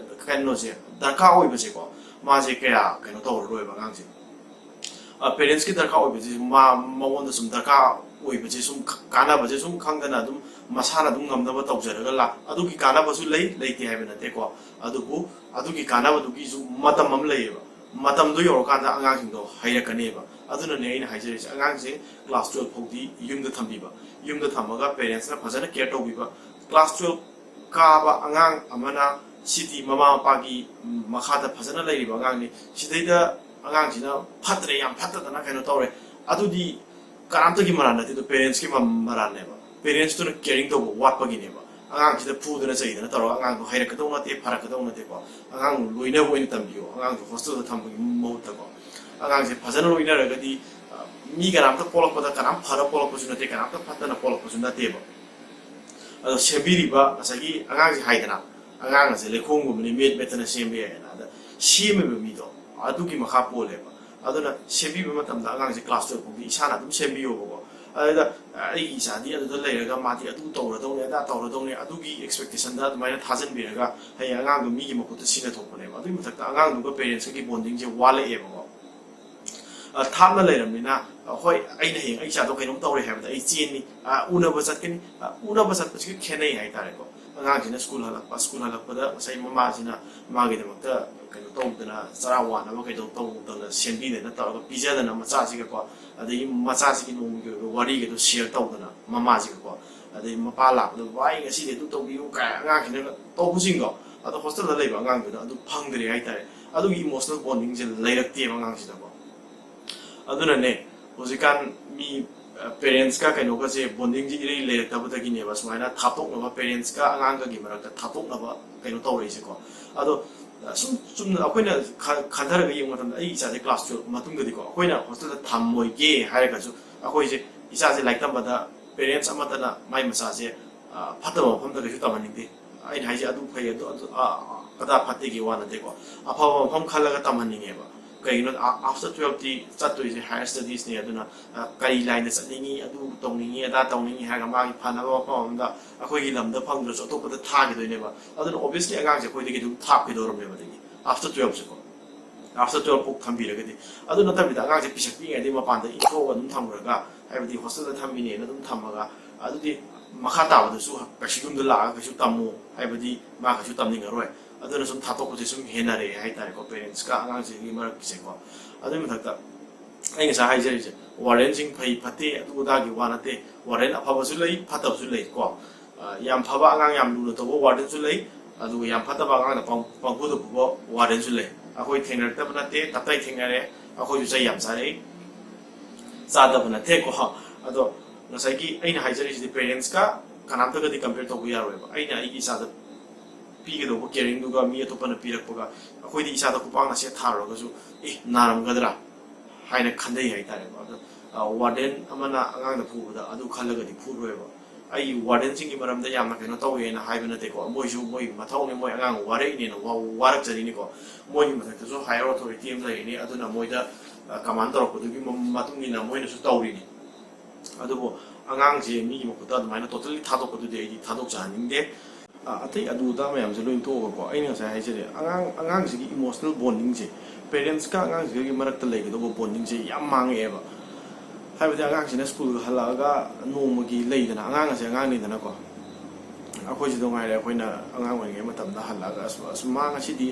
ꯀꯩꯅꯣꯁꯦ ꯗꯔꯀꯥꯔ ꯑꯣꯏꯕꯁꯦꯀꯣ ꯃꯥꯁꯦ ꯀꯌꯥ ꯀꯩꯅꯣ ꯇꯧꯔꯔꯣꯏꯕ ꯑꯉꯥꯡꯁꯦ ꯄꯦꯔꯦꯟꯁꯀꯤ ꯗꯔꯀꯥꯔ ꯑꯣꯏꯕꯁꯦ ꯃꯉꯣꯟꯗ ꯁꯨꯝ ꯗꯔꯀꯥꯔ ꯑꯣꯏꯕꯁꯦ ꯁꯨꯝ ꯀꯥꯟꯅꯕꯁꯦ ꯁꯨꯝ ꯈꯪꯗꯅ ꯑꯗꯨꯝ ꯃꯁꯥꯅ ꯑꯗꯨꯝ ꯉꯝꯅꯕ ꯇꯧꯖꯔꯒ ꯑꯗꯨꯒꯤ ꯀꯥꯟꯅꯕꯁꯨ ꯂꯩꯇꯦ ꯍꯥꯏꯕ ꯅꯠꯇꯦꯀꯣ ꯑꯗꯨꯕꯨ ꯑꯗꯨꯒꯤ ꯀꯥꯟꯅꯕꯗꯨꯒꯤꯁꯨ ꯃꯇꯝ ꯑꯃ ꯂꯩꯌꯦꯕ ꯃꯇꯝꯗꯣ ꯌꯧꯔꯀꯥꯟꯗ ꯑꯉꯥꯡꯁꯤꯡꯗꯣ ꯍꯩꯔꯛꯀꯅꯦꯕ ꯑꯗꯨꯅꯅꯦ ꯑꯩꯅ ꯍꯥꯏꯖꯔꯤꯁꯦ ꯑꯉꯥꯡꯁꯦ ꯀ꯭ꯂꯥꯁ 12 ꯐꯥꯎꯗꯤ ꯌꯨꯝꯗ ꯊꯝꯕꯤꯕ ꯌꯨꯝꯗ ꯊꯝꯃꯒ ꯄꯦꯔꯦꯟꯁꯅ ꯐꯖꯅ ꯀꯦꯌꯔ ꯇꯧꯕꯤꯕ ꯀ꯭ꯂꯥꯁ 12 ꯀꯥꯕ ꯑꯉꯥꯡ ꯑꯃꯅ ꯁꯤꯗꯤ ꯃꯃꯥ ꯃꯄꯥꯒꯤ ꯃꯈꯥꯗ ꯐꯖꯅ ꯂꯩꯔꯤꯕ ꯑꯉꯥꯡꯅꯤ ꯁꯤꯗꯩꯗ ꯑꯉꯥꯡꯁꯤꯅ ꯐꯠꯇ꯭ꯔꯦ ꯌꯥꯝ ꯐꯠꯇꯗꯅ ꯀꯩꯅꯣ ꯇꯧꯔꯦ ꯑꯗꯨꯗꯤ ꯀꯅꯥꯝꯇꯒꯤ ꯃꯔꯥꯟ ꯅꯠꯇꯦ ꯑꯗꯣ ꯄꯦꯔꯦꯟꯁꯀꯤ ꯃꯔꯥꯟꯅꯦꯕ ꯄꯦꯔꯦꯟꯁꯇꯨꯅ ꯀꯦꯌꯔꯤꯡ ꯇꯧꯕ ꯋꯥꯠꯄꯒꯤꯅꯦꯕ ꯑꯉꯥꯡꯁꯤꯗ ꯐꯨꯗꯅ ꯆꯩꯗꯅ ꯇꯧꯔꯒ ꯑꯉꯥꯡꯗꯣ ꯍꯩꯔꯛꯀꯗꯧ ꯅꯠꯇꯦ ꯐꯔꯛꯀꯗꯧ ꯅꯠꯇꯦꯀꯣ ꯑꯉꯥꯡ ꯂꯣꯏꯅꯕ ꯑꯣꯏꯅ ꯇꯝꯕꯤꯌꯣ ꯑꯉꯥꯡꯗꯣ ꯍꯣꯁꯇꯦꯜꯗ ꯊꯝꯕꯒꯤ ꯃꯍꯨꯠꯇꯀꯣ ꯑꯉꯥꯡꯁꯦ ꯐꯖꯅ ꯂꯣꯏꯅꯔꯒꯗꯤ ꯃꯤ ꯀꯅꯥꯝꯇ ꯄꯣꯛꯂꯛꯄꯗ ꯀꯅꯥꯝ ꯐꯔ ꯄꯣꯛꯂꯛꯄꯁꯨ ꯅꯠꯇꯦ ꯀꯅꯥꯝꯇ ꯐꯠꯇꯅ ꯄꯣꯛꯂꯛꯄꯁꯨ ꯅꯠꯇꯦꯕ ꯑꯗꯣ ꯁꯦꯝꯕꯤꯔꯤꯕ ꯉꯁꯥꯏꯒꯤ ꯑꯉꯥꯡꯁꯦ ꯍꯥꯏꯗꯅ ꯑꯉꯥꯡ ꯑꯁꯦ ꯂꯩꯈꯣꯝꯒꯨꯝꯕꯅꯤ ꯃꯦꯠꯇꯅ ꯁꯦꯝꯕ ꯌꯥꯏꯌꯦꯅ ꯑꯗ ꯁꯦꯝꯃꯤꯕ ꯃꯤꯗꯣ ꯑꯗꯨꯒꯤ ꯃꯈꯥ ꯄꯣꯜꯂꯦꯕ ꯑꯗꯨꯅ ꯁꯦꯝꯕꯤꯕ ꯃꯇꯝꯗ ꯑꯉꯥꯡꯁꯦ ꯀ꯭ꯂꯥꯁ 12 ꯐꯥꯎꯗꯤ ꯏꯁꯥꯅ ꯑꯗꯨꯝ ꯁꯦꯝꯕꯤꯌꯣꯕꯀꯣ ꯑꯗꯨꯗ ꯑꯩꯒꯤ ꯏꯆꯥꯗꯤ ꯑꯗꯨꯗ ꯂꯩꯔꯒ ꯃꯥꯗꯤ ꯑꯗꯨ ꯇꯧꯔꯗꯧꯅꯦ ꯑꯗꯥ ꯇꯧꯔꯗꯧꯅꯦ ꯑꯗꯨꯒꯤ ꯑꯦꯛꯁꯄꯦꯛꯇꯦꯁꯟꯗ ꯑꯗꯨꯃꯥꯏꯅ ꯊꯥꯖꯟꯕꯤꯔꯒ ꯍꯌꯦꯡ ꯑꯉꯥꯡꯗꯣ ꯃꯤꯒꯤ ꯃꯈꯨꯠꯇ ꯁꯤꯟꯅꯊꯣꯛꯄꯅꯦꯕ ꯑꯗꯨꯒꯤ ꯃꯊꯛꯇ ꯑꯉꯥꯡꯗꯨꯒ ꯄꯦꯔꯦꯟꯁꯀꯒꯤ ꯕꯣꯟꯗꯤꯡꯁꯦ ꯋꯥꯠꯂꯛꯑꯦꯕꯀꯣ ꯊꯥꯞꯅ ꯂꯩꯔꯕꯅꯤꯅ ꯍꯣꯏ ꯑꯩꯅ ꯍꯌꯦꯡ ꯑꯩ ꯏꯆꯥꯗꯣ ꯀꯩꯅꯣꯝ ꯇꯧꯔꯦ ꯍꯥꯏꯕꯗ ꯑꯩ ꯆꯦꯟꯅꯤ ꯎꯅꯕ ꯆꯠꯀꯅꯤ ꯎꯅꯕ ꯆꯠꯄꯁꯤꯒ ꯈꯦꯠꯅꯩ ꯍꯥꯏꯇꯥꯔꯦꯀꯣ ꯑꯉꯥꯡꯁꯤꯅ ꯁ꯭ꯀꯨꯜ ꯍꯜꯂꯛꯄꯗ ꯉꯁꯥꯏ ꯃꯃꯥꯁꯤꯅ ꯃꯥꯒꯤꯗꯃꯛꯇ ꯀꯩꯅꯣ ꯇꯧꯗꯅ ꯆꯔꯥ ꯋꯥꯅꯕ ꯀꯩꯗꯧ ꯇꯧꯗꯅ ꯁꯦꯝꯕꯤꯗꯅ ꯇꯧꯔꯒ ꯄꯤꯖꯗꯅ ꯃꯆꯥꯁꯤꯒꯀꯣ ꯑꯗꯒꯤ ꯃꯆꯥꯁꯤꯒꯤ ꯅꯣꯡꯃꯒꯤ ꯑꯣꯏꯕ ꯋꯥꯔꯤꯒꯗꯣ ꯁꯤꯌꯔ ꯇꯧꯗꯅ ꯃꯃꯥꯁꯤꯒꯀꯣ ꯑꯗꯩ ꯃꯄꯥ ꯂꯥꯛꯄꯗ ꯋꯥꯏ ꯉꯁꯤꯗꯤ ꯑꯗꯨ ꯇꯧꯕꯤꯌꯨ ꯀꯥꯏ ꯑꯉꯥꯡꯁꯤꯅ ꯇꯧꯕꯁꯤꯡꯗꯣ ꯑꯗꯣ ꯍꯣꯁꯇꯦꯜꯗ ꯂꯩꯕ ꯑꯉꯥꯡꯗꯨꯅ ꯑꯗꯨ ꯐꯪꯗ꯭ꯔꯦ ꯍꯥꯏꯇꯥꯔꯦ ꯑꯗꯨꯒꯤ ꯏꯃꯣꯁꯅꯦꯜ ꯕꯣꯟꯗꯤꯡꯁꯦ ꯂꯩꯔꯛꯇꯦꯕ ꯑꯉꯥꯡꯁꯤꯗꯀꯣ ꯑꯗꯨꯅꯅꯦ ꯍꯧꯖꯤꯛꯀꯥꯟ ꯃꯤ ꯄꯦꯔꯦꯟꯁꯀ ꯀꯩꯅꯣꯒꯁꯦ ꯕꯣꯟꯗꯤꯡꯁꯦ ꯏꯔꯩ ꯂꯩꯔꯛꯇꯕꯗꯒꯤꯅꯦꯕ ꯁꯨꯃꯥꯏꯅ ꯊꯥꯞꯇꯣꯛꯅꯕ ꯄꯦꯔꯦꯟꯁꯀ ꯑꯉꯥꯡꯒꯒꯤ ꯃꯔꯛꯇ ꯊꯥꯞꯇꯣꯛꯅꯕ ꯀꯩꯅꯣ ꯇꯧꯔꯛꯏꯁꯦꯀꯣ ꯑꯗꯣ ꯁꯨꯝ ꯆꯨꯝꯅ ꯑꯩꯈꯣꯏꯅ ꯈꯟꯊꯔꯒ ꯌꯦꯡꯕ ꯃꯇꯝꯗ ꯑꯩ ꯏꯆꯥꯁꯦ ꯀ꯭ꯂꯥꯁ 12 ꯃꯇꯨꯡꯗꯗꯤꯀꯣ ꯑꯩꯈꯣꯏꯅ ꯍꯣꯁꯇꯦꯜꯗ ꯊꯝꯃꯣꯏꯒꯦ ꯍꯥꯏꯔꯒꯁꯨ ꯑꯩꯈꯣꯏꯁꯦ ꯏꯆꯥꯁꯦ ꯂꯥꯏꯔꯤꯛ ꯇꯝꯕꯗ ꯄꯦꯔꯦꯟꯁ ꯑꯃꯠꯇꯅ ꯃꯥꯏ ꯃꯆꯥꯁꯦ ꯐꯠꯇꯕ ꯃꯐꯝꯗ ꯀꯩꯁꯨ ꯇꯝꯍꯟꯅꯤꯡꯗꯦ ꯑꯩꯅ ꯍꯥꯏꯁꯦ ꯑꯗꯨ ꯐꯩ ꯑꯗꯥ ꯐꯠꯇꯦꯒꯤ ꯋꯥ ꯅꯠꯇꯦꯀꯣ ꯑꯐꯕ ꯃꯐꯝ ꯈꯜꯂꯒ ꯇꯝꯍꯟꯅꯤꯡꯉꯦꯕ ꯀꯩꯒꯤꯅꯣ ꯑꯥꯐꯇꯔ 12ꯇꯤ ꯆꯠꯇꯣꯏꯁꯦ ꯍꯥꯌꯔ ꯁ꯭ꯇꯗꯤꯁꯅꯦ ꯑꯗꯨꯅ ꯀꯔꯤ ꯂꯥꯏꯟꯗ ꯆꯠꯅꯤꯡꯉꯤ ꯑꯗꯨ ꯇꯧꯅꯤꯡꯉꯤ ꯑꯗꯥ ꯇꯧꯅꯤꯡꯉꯤ ꯍꯥꯏꯔꯒ ꯃꯥꯒꯤ ꯐꯅꯕ ꯃꯐꯝ ꯑꯃꯗ ꯑꯩꯈꯣꯏꯒꯤ ꯂꯝꯗ ꯐꯪꯗ꯭ꯔꯁꯨ ꯑꯇꯣꯞꯄꯗ ꯊꯥꯈꯤꯗꯣꯏꯅꯦꯕ ꯑꯗꯨꯅ ꯑꯣꯕꯤꯌꯁꯂꯤ ꯑꯉꯥꯡꯁꯦ ꯑꯩꯈꯣꯏꯗꯒꯤ ꯑꯗꯨꯝ ꯊꯥꯞꯈꯤꯗꯧꯔꯕꯅꯦꯕ ꯑꯗꯒꯤ ꯑꯥꯐꯇꯔ 12ꯁꯦꯀꯣ ꯑꯥꯐꯇꯔ 12 ꯐꯥꯎ ꯊꯝꯕꯤꯔꯒꯗꯤ ꯑꯗꯨ ꯅꯠꯇꯕꯤꯗ ꯑꯉꯥꯡꯁꯦ ꯄꯤꯁꯛ ꯄꯤꯛꯏꯉꯩꯗꯒꯤ ꯃꯄꯥꯟꯗ ꯏꯟꯊꯣꯛꯑꯒ ꯑꯗꯨꯝ ꯊꯝꯈ꯭ꯔꯒ ꯍꯥꯏꯕꯗꯤ ꯍꯣꯁꯇꯦꯜꯗ ꯊꯝꯃꯤꯅꯦꯅ ꯑꯗꯨꯝ ꯊꯝꯃꯒ ꯑꯗꯨꯗꯤ ꯃꯈꯥ ꯇꯥꯕꯗꯁꯨ ꯀꯩꯁꯨ ꯌꯨꯝꯗ ꯂꯥꯛꯑꯒ ꯀꯩꯁꯨ ꯇꯝꯃꯨ ꯍꯥꯏꯕꯗꯤ ꯃꯥ ꯀꯩꯁꯨ ꯇꯝꯅꯤꯡꯉꯔꯣꯏ ꯑꯗꯨꯅ ꯁꯨꯝ ꯊꯥꯗꯣꯛꯄꯁꯦ ꯁꯨꯝ ꯍꯦꯟꯅꯔꯛꯑꯦ ꯍꯥꯏꯇꯥꯔꯦꯀꯣ ꯄꯦꯔꯦꯟꯁꯀ ꯑꯉꯥꯡꯁꯤꯡꯒꯤ ꯃꯔꯛꯁꯦꯀꯣ ꯑꯗꯨꯒꯤ ꯃꯊꯛꯇ ꯑꯩ ꯉꯁꯥꯏ ꯍꯥꯏꯖꯔꯤꯁꯦ ꯋꯥꯔꯗꯦꯟꯁꯤꯡ ꯐꯩ ꯐꯠꯇꯦ ꯑꯗꯨ ꯑꯗꯥꯒꯤ ꯋꯥ ꯅꯠꯇꯦ ꯋꯥꯔꯗꯦꯟ ꯑꯐꯕꯁꯨ ꯂꯩ ꯐꯠꯇꯕꯁꯨ ꯂꯩ ꯀꯣ ꯌꯥꯝ ꯐꯕ ꯑꯉꯥꯡ ꯌꯥꯝ ꯂꯨꯅ ꯇꯧꯕ ꯋꯥꯔꯗꯦꯟꯁꯨ ꯂꯩ ꯑꯗꯨꯒ ꯌꯥꯝ ꯐꯠꯇꯕ ꯑꯉꯥꯡꯅ ꯄꯪꯐꯨꯗ ꯐꯨꯕ ꯋꯥꯔꯗꯦꯟꯁꯨ ꯂꯩ ꯑꯩꯈꯣꯏ ꯊꯦꯡꯅꯔꯛꯇꯕ ꯅꯠꯇꯦ ꯇꯞꯇꯥꯏ ꯊꯦꯡꯅꯔꯦ ꯑꯩꯈꯣꯏꯁꯨ ꯆꯩ ꯌꯥꯝ ꯆꯥꯔꯛꯏ ꯆꯥꯗꯕ ꯅꯠꯇꯦꯀꯣ ꯑꯗꯣ ꯉꯁꯥꯏꯒꯤ ꯑꯩꯅ ꯍꯥꯏꯖꯔꯤꯁꯤꯗꯤ ꯄꯦꯔꯦꯟꯁꯀ ꯀꯅꯥꯝꯇꯒꯗꯤ ꯀꯝꯄꯦꯌꯔ ꯇꯧꯕ ꯌꯥꯔꯣꯏꯕ ꯑꯩꯅ ꯑꯩꯒꯤ ꯏꯆꯥꯗ ꯄꯤꯒꯗꯧꯕ ꯀꯦꯌꯔꯤꯡꯗꯨꯒ ꯃꯤ ꯑꯇꯣꯞꯄꯅ ꯄꯤꯔꯛꯄꯒ ꯑꯩꯈꯣꯏꯗꯤ ꯏꯆꯥꯗ ꯈꯨꯄꯥꯛꯅ ꯁꯦꯠ ꯊꯥꯔꯨꯔꯒꯁꯨ ꯅꯥꯔꯝꯒꯗ꯭ꯔꯥ ꯍꯥꯏꯅ ꯈꯟꯖꯩ ꯍꯥꯏꯇꯥꯔꯦꯀꯣ ꯑꯗꯣ ꯋꯥꯔꯗꯦꯟ ꯑꯃꯅ ꯑꯉꯥꯡꯗ ꯐꯨꯕꯗ ꯑꯗꯨ ꯈꯜꯂꯒꯗꯤ ꯐꯨꯔꯣꯏꯕ ꯑꯩ ꯋꯥꯔꯗꯦꯟꯁꯤꯡꯒꯤ ꯃꯔꯝꯗ ꯌꯥꯝꯅ ꯀꯩꯅꯣ ꯇꯧꯋꯦꯅ ꯍꯥꯏꯕ ꯅꯠꯇꯦꯀꯣ ꯃꯣꯏꯁꯨ ꯃꯣꯏ ꯃꯊꯧꯅꯤ ꯃꯣꯏ ꯑꯉꯥꯡ ꯋꯥꯔꯛꯏꯅꯦꯅ ꯋꯥꯔꯛꯆꯔꯤꯅꯤꯀꯣ ꯃꯣꯏꯒꯤ ꯃꯊꯛꯇꯁꯨ ꯍꯥꯏꯌꯔ ꯑꯣꯊꯣꯔꯤꯇꯤ ꯑꯃ ꯂꯩꯔꯤꯅꯤ ꯑꯗꯨꯅ ꯃꯣꯏꯗ ꯀꯃꯥꯟ ꯇꯧꯔꯛꯄꯗꯨꯒꯤ ꯃꯇꯨꯡ ꯏꯟꯅ ꯃꯣꯏꯅꯁꯨ ꯇꯧꯔꯤꯅꯤ ꯑꯗꯨꯕꯨ ꯑꯉꯥꯡꯁꯦ ꯃꯤꯒꯤ ꯃꯈꯨꯠꯇ ꯑꯗꯨꯃꯥꯏꯅ ꯇꯣꯇꯦꯜꯂꯤ ꯊꯥꯗꯣꯛꯄꯗꯨꯗꯤ ꯑꯩꯗꯤ ꯊꯥꯗꯣꯛꯆꯍꯟꯅꯤꯡꯗꯦ ꯑꯇꯩ ꯑꯗꯨꯗ ꯃꯌꯥꯝꯁꯦ ꯂꯣꯏ ꯇꯣꯛꯑꯒꯀꯣ ꯑꯩꯅ ꯉꯁꯥꯏ ꯍꯥꯏꯖꯔꯦ ꯑꯉꯥꯡꯁꯤꯒꯤ ꯏꯃꯣꯁꯅꯦꯜ ꯕꯣꯟꯗꯤꯡꯁꯦ ꯄꯦꯔꯦꯟꯁꯀ ꯑꯉꯥꯡꯁꯤꯒꯤ ꯃꯔꯛꯇ ꯂꯩꯒꯗꯧꯕ ꯕꯣꯟꯗꯤꯡꯁꯦ ꯌꯥꯝ ꯃꯥꯡꯉꯛꯑꯦꯕ ꯍꯥꯏꯕꯗꯤ ꯑꯉꯥꯡꯁꯤꯅ ꯁ꯭ꯀꯨꯜ ꯍꯜꯂꯛꯑꯒ ꯅꯣꯡꯃꯒꯤ ꯂꯩꯗꯅ ꯑꯉꯥꯡ ꯑꯁꯦ ꯑꯉꯥꯡꯅꯤꯗꯅꯀꯣ ꯑꯩꯈꯣꯏꯁꯤꯗ ꯉꯥꯏꯔꯦ ꯑꯩꯈꯣꯏꯅ ꯑꯉꯥꯡ ꯑꯣꯏꯔꯤꯉꯩ ꯃꯇꯝꯗ ꯍꯜꯂꯛꯑꯒ ꯃꯥ ꯉꯁꯤꯗꯤ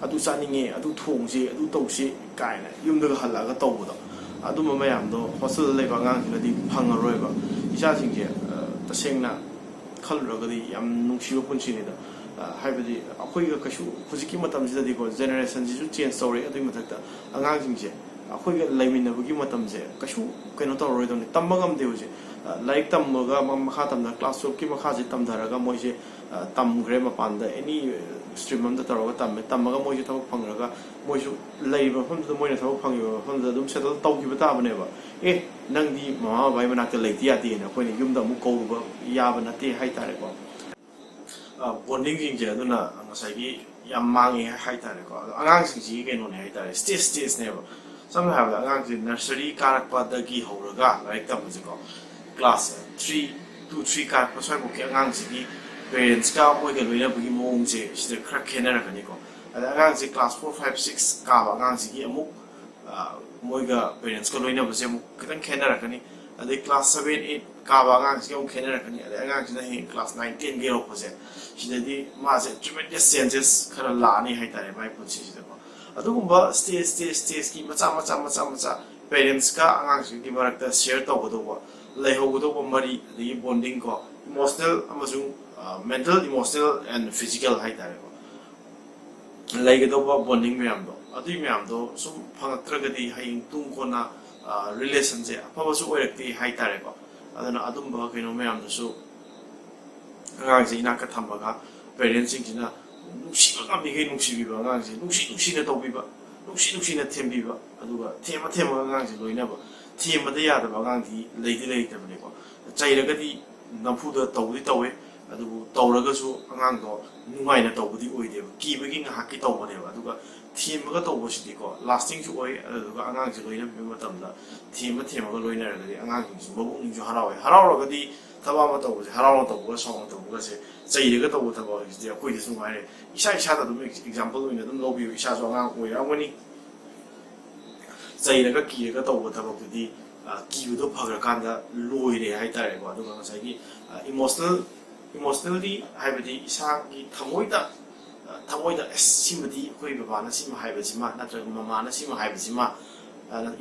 ꯑꯗꯨ ꯆꯥꯅꯤꯡꯉꯦ ꯑꯗꯨ ꯊꯣꯡꯁꯤ ꯑꯗꯨ ꯇꯧꯁꯤ ꯀꯥꯏꯅ ꯌꯨꯝꯗꯒ ꯍꯜꯂꯛꯑꯒ ꯇꯧꯕꯗꯣ ꯑꯗꯨꯝꯕ ꯃꯌꯥꯝꯗꯣ ꯍꯣꯁꯇꯦꯜꯗ ꯂꯩꯕ ꯑꯉꯥꯡꯁꯤꯅꯗꯤ ꯐꯪꯉꯔꯣꯏꯕ ꯏꯆꯥꯁꯤꯡꯁꯦ ꯇꯁꯦꯡꯅ ꯈꯜꯂꯨꯔꯒꯗꯤ ꯌꯥꯝ ꯅꯨꯡꯁꯤꯕ ꯄꯨꯟꯁꯤꯅꯤꯗ ꯍꯥꯏꯕꯗꯤ ꯑꯩꯈꯣꯏꯒ ꯀꯩꯁꯨ ꯍꯧꯖꯤꯛꯀꯤ ꯃꯇꯝꯁꯤꯗꯗꯤꯀꯣ ꯖꯦꯅꯦꯔꯦꯁꯟꯁꯤꯁꯨ ꯆꯦꯟꯖ ꯇꯧꯔꯛꯑꯦ ꯑꯗꯨꯒꯤ ꯃꯊꯛꯇ ꯑꯉꯥꯡꯁꯤꯡꯁꯦ ꯑꯩꯈꯣꯏꯒ ꯂꯩꯃꯤꯟꯅꯕꯒꯤ ꯃꯇꯝꯁꯦ ꯀꯩꯁꯨ ꯀꯩꯅꯣ ꯇꯧꯔꯔꯣꯏꯗꯕꯅꯤ ꯇꯝꯕ ꯉꯝꯗꯦ ꯍꯧꯖꯤꯛ ꯂꯥꯏꯔꯤꯛ ꯇꯝꯃꯒ ꯃꯈꯥ ꯇꯝꯗ ꯀ꯭ꯂꯥꯁ 12ꯀꯤ ꯃꯈꯥꯁꯦ ꯇꯝꯊꯔꯒ ꯃꯣꯏꯁꯦ ꯇꯝꯈ꯭ꯔꯦ ꯃꯄꯥꯟꯗ ꯑꯦꯅꯤ ꯁ꯭ꯇ꯭ꯔꯤꯝ ꯑꯃꯗ ꯇꯧꯔꯒ ꯇꯝꯃꯒ ꯃꯣꯏꯁꯦ ꯊꯕꯛ ꯐꯪꯈ꯭ꯔꯒ ꯃꯣꯏꯁꯨ ꯂꯩꯔꯤꯕ ꯃꯐꯝꯗꯨꯗ ꯃꯣꯏꯅ ꯊꯕꯛ ꯐꯪꯉꯤꯕ ꯃꯐꯝꯗꯨꯗ ꯑꯗꯨꯝ ꯁꯦꯇꯜ ꯇꯧꯈꯤꯕ ꯇꯥꯕꯅꯦꯕ ꯅꯪꯗꯤ ꯃꯃꯥ ꯕꯕꯥꯒꯤ ꯃꯅꯥꯛꯇ ꯂꯩꯇ ꯌꯥꯗꯦꯅ ꯑꯩꯈꯣꯏꯅ ꯌꯨꯝꯗ ꯑꯃꯨꯛ ꯀꯧꯔꯨꯕ ꯌꯥꯕ ꯅꯠꯇꯦ ꯍꯥꯏꯇꯥꯔꯦꯀꯣ ꯕꯣꯟꯗꯤꯡꯁꯤꯡꯁꯦ ꯑꯗꯨꯅ ꯉꯁꯥꯏꯒꯤ ꯌꯥꯝ ꯃꯥꯡꯉꯦ ꯍꯥꯏꯇꯥꯔꯦꯀꯣ ꯑꯗꯣ ꯑꯉꯥꯡꯁꯤꯡꯁꯤꯒꯤ ꯀꯩꯅꯣꯅꯦ ꯍꯥꯏꯇꯥꯔꯦ ꯁ꯭ꯇꯦꯖꯅꯦꯕ ꯁꯝꯅ ꯍꯥꯏꯔꯕꯗ ꯑꯉꯥꯡꯁꯦ ꯅꯔꯁꯔꯤ ꯀꯥꯔꯛꯄꯗꯒꯤ ꯍꯧꯔꯒ ꯂꯥꯏꯔꯤꯛ ꯇꯝꯕꯁꯦꯀꯣ ꯀ꯭ꯂꯥꯁ 3 ꯀꯥꯔꯛꯄ ꯁ꯭ꯋꯥꯏꯐꯥꯎꯒꯤ ꯑꯉꯥꯡꯁꯤꯒꯤ ꯄꯦꯔꯦꯟꯁꯀ ꯃꯣꯏꯒ ꯂꯣꯏꯅꯕꯒꯤ ꯃꯑꯣꯡꯁꯦ ꯁꯤꯗ ꯈꯔ ꯈꯦꯠꯅꯔꯛꯀꯅꯤꯀꯣ ꯑꯗ ꯑꯉꯥꯡꯁꯦ ꯀ꯭ꯂꯥꯁ 4, 5, 6 ꯀꯥꯕ ꯑꯉꯥꯡꯁꯤꯒꯤ ꯑꯃꯨꯛ ꯃꯣꯏꯒ ꯄꯦꯔꯦꯟꯁꯀ ꯂꯣꯏꯅꯕꯁꯦ ꯑꯃꯨꯛ ꯈꯤꯇꯪ ꯈꯦꯠꯅꯔꯛꯀꯅꯤ ꯑꯗꯩ ꯀ꯭ꯂꯥꯁ 7, 8 ꯀꯥꯕ ꯑꯉꯥꯡꯁꯤꯒ ꯑꯃꯨꯛ ꯈꯦꯠꯅꯔꯛꯀꯅꯤ ꯑꯗꯩ ꯑꯉꯥꯡꯁꯤꯅ ꯍꯌꯦꯡ ꯀ꯭ꯂꯥꯁ 9, 10ꯒ ꯌꯧꯔꯛꯄꯁꯦ ꯁꯤꯗꯗꯤ ꯃꯥꯁꯦ ꯇ꯭ꯔꯤꯃꯦꯟꯗꯁ ꯆꯦꯟꯖꯦꯁ ꯈꯔ ꯂꯥꯛꯑꯅꯤ ꯍꯥꯏꯇꯥꯔꯦ ꯃꯥꯒꯤ ꯄꯨꯟꯁꯤꯁꯤꯗꯀꯣ ꯑꯗꯨꯒꯨꯝꯕ ꯁ꯭ꯇꯦꯖꯀꯤ ꯃꯆꯥ ꯄꯦꯔꯦꯟꯁꯀ ꯑꯉꯥꯡꯁꯤꯡꯒꯤ ꯃꯔꯛꯇ ꯁꯤꯌꯔ ꯇꯧꯒꯗꯧꯕ ꯂꯩꯍꯧꯒꯗꯧꯕ ꯃꯔꯤ ꯑꯗꯒꯤ ꯕꯣꯟꯗꯤꯡ ꯀꯣ ꯏꯃꯣꯁꯅꯦꯜ ꯑꯃꯁꯨꯡ ꯃꯦꯟꯇꯦꯜ ꯏꯃꯣꯁꯅꯦꯜ ꯑꯦꯟ ꯐꯤꯖꯤꯀꯦꯜ ꯍꯥꯏꯇꯥꯔꯦꯀꯣ ꯂꯩꯒꯗꯧꯕ ꯕꯣꯟꯗꯤꯡ ꯃꯌꯥꯝꯗꯣ ꯑꯗꯨꯒꯤ ꯃꯌꯥꯝꯗꯣ ꯁꯨꯝ ꯐꯪꯉꯛꯇ꯭ꯔꯒꯗꯤ ꯍꯌꯦꯡ ꯇꯨꯡ ꯀꯣꯟꯅ ꯔꯤꯂꯦꯁꯟꯁꯦ ꯑꯐꯕꯁꯨ ꯑꯣꯏꯔꯛꯇꯦ ꯍꯥꯏꯇꯥꯔꯦꯀꯣ ꯑꯗꯨꯅ ꯑꯗꯨꯝꯕ ꯀꯩꯅꯣ ꯃꯌꯥꯝꯗꯨꯁꯨ ꯑꯉꯥꯡꯁꯦ ꯏꯅꯥꯛꯇ ꯊꯝꯃꯒ ꯄꯦꯔꯦꯟꯁꯁꯤꯡꯁꯤꯅ ꯅꯨꯡꯁꯤꯕ ꯉꯝꯃꯤꯈꯩ ꯅꯨꯡꯁꯤꯕꯤꯕ ꯑꯉꯥꯡꯁꯦ ꯅꯨꯡꯁꯤꯅ ꯇꯧꯕꯤꯕ ꯅꯨꯡꯁꯤꯅ ꯊꯦꯝꯕꯤꯕ ꯑꯗꯨꯒ ꯊꯦꯝꯃꯒ ꯑꯉꯥꯡꯁꯦ ꯂꯣꯏꯅꯕ ꯊꯦꯝꯕꯗ ꯌꯥꯗꯕ ꯑꯉꯥꯡꯗꯤ ꯂꯩꯇꯕꯅꯦꯀꯣ ꯆꯩꯔꯒꯗꯤ ꯅꯝꯐꯨꯗ ꯇꯧꯕꯗꯤ ꯇꯧꯋꯦ ꯑꯗꯨꯕꯨ ꯇꯧꯔꯒꯁꯨ ꯑꯉꯥꯡꯗꯣ ꯅꯨꯡꯉꯥꯏꯅ ꯇꯧꯕꯗꯤ ꯑꯣꯏꯗꯦꯕ ꯀꯤꯕꯒꯤ ꯉꯥꯏꯍꯥꯛꯀꯤ ꯇꯧꯕꯅꯦꯕ ꯑꯗꯨꯒ ꯊꯦꯝꯕꯒ ꯇꯧꯕꯁꯤꯗꯤꯀꯣ ꯂꯥꯁꯇꯤꯡꯁꯨ ꯑꯣꯏ ꯑꯗꯨꯗꯨꯒ ꯑꯉꯥꯡꯁꯦ ꯂꯣꯏꯅꯕꯤꯕ ꯃꯇꯝꯗ ꯊꯦꯝꯃꯒ ꯂꯣꯏꯅꯔꯒꯗꯤ ꯑꯉꯥꯡꯁꯤꯡꯁꯨ ꯃꯕꯨꯛꯅꯤꯡꯁꯨ ꯍꯔꯥꯎꯔꯒꯗꯤ ꯊꯕꯛ ꯑꯃ ꯇꯧꯕꯁꯦ ꯍꯔꯥꯎꯅ ꯇꯧꯕꯒ ꯁꯥꯎꯅ ꯇꯧꯕꯒꯁꯦ ꯆꯩꯔꯒ ꯇꯧꯕ ꯊꯕꯛꯁꯤꯗꯤ ꯑꯩꯈꯣꯏꯗꯁꯨ ꯅꯨꯡꯉꯥꯏꯔꯦ ꯏꯁꯥꯗ ꯑꯗꯨꯝ ꯑꯦꯛꯖꯥꯝꯄꯜ ꯑꯣꯏꯅ ꯑꯗꯨꯝ ꯂꯧꯕꯤꯌꯨ ꯏꯁꯥꯁꯨ ꯑꯉꯥꯡ ꯑꯣꯏꯔꯝꯒꯅꯤ ꯆꯩꯔꯒ ꯀꯤꯔꯒ ꯇꯧꯕ ꯊꯕꯛꯇꯨꯗꯤ ꯀꯤꯕꯗꯣ ꯐꯈ꯭ꯔꯀꯥꯟꯗ ꯂꯣꯏꯔꯦ ꯍꯥꯏꯇꯥꯔꯦꯀꯣ ꯑꯗꯨꯒ ꯉꯁꯥꯏꯒꯤ ꯏꯃꯣꯁꯅꯦꯜꯂꯤ ꯍꯥꯏꯕꯗꯤ ꯏꯁꯥꯒꯤ ꯊꯃꯣꯏꯗ ꯁꯤꯃꯗꯤ ꯑꯩꯈꯣꯏ ꯕꯕꯥꯅ ꯁꯤꯃ ꯍꯥꯏꯕꯁꯤꯃ ꯅꯠꯇ꯭ꯔꯒ ꯃꯃꯥꯅ ꯁꯤꯃ ꯍꯥꯏꯕꯁꯤꯃ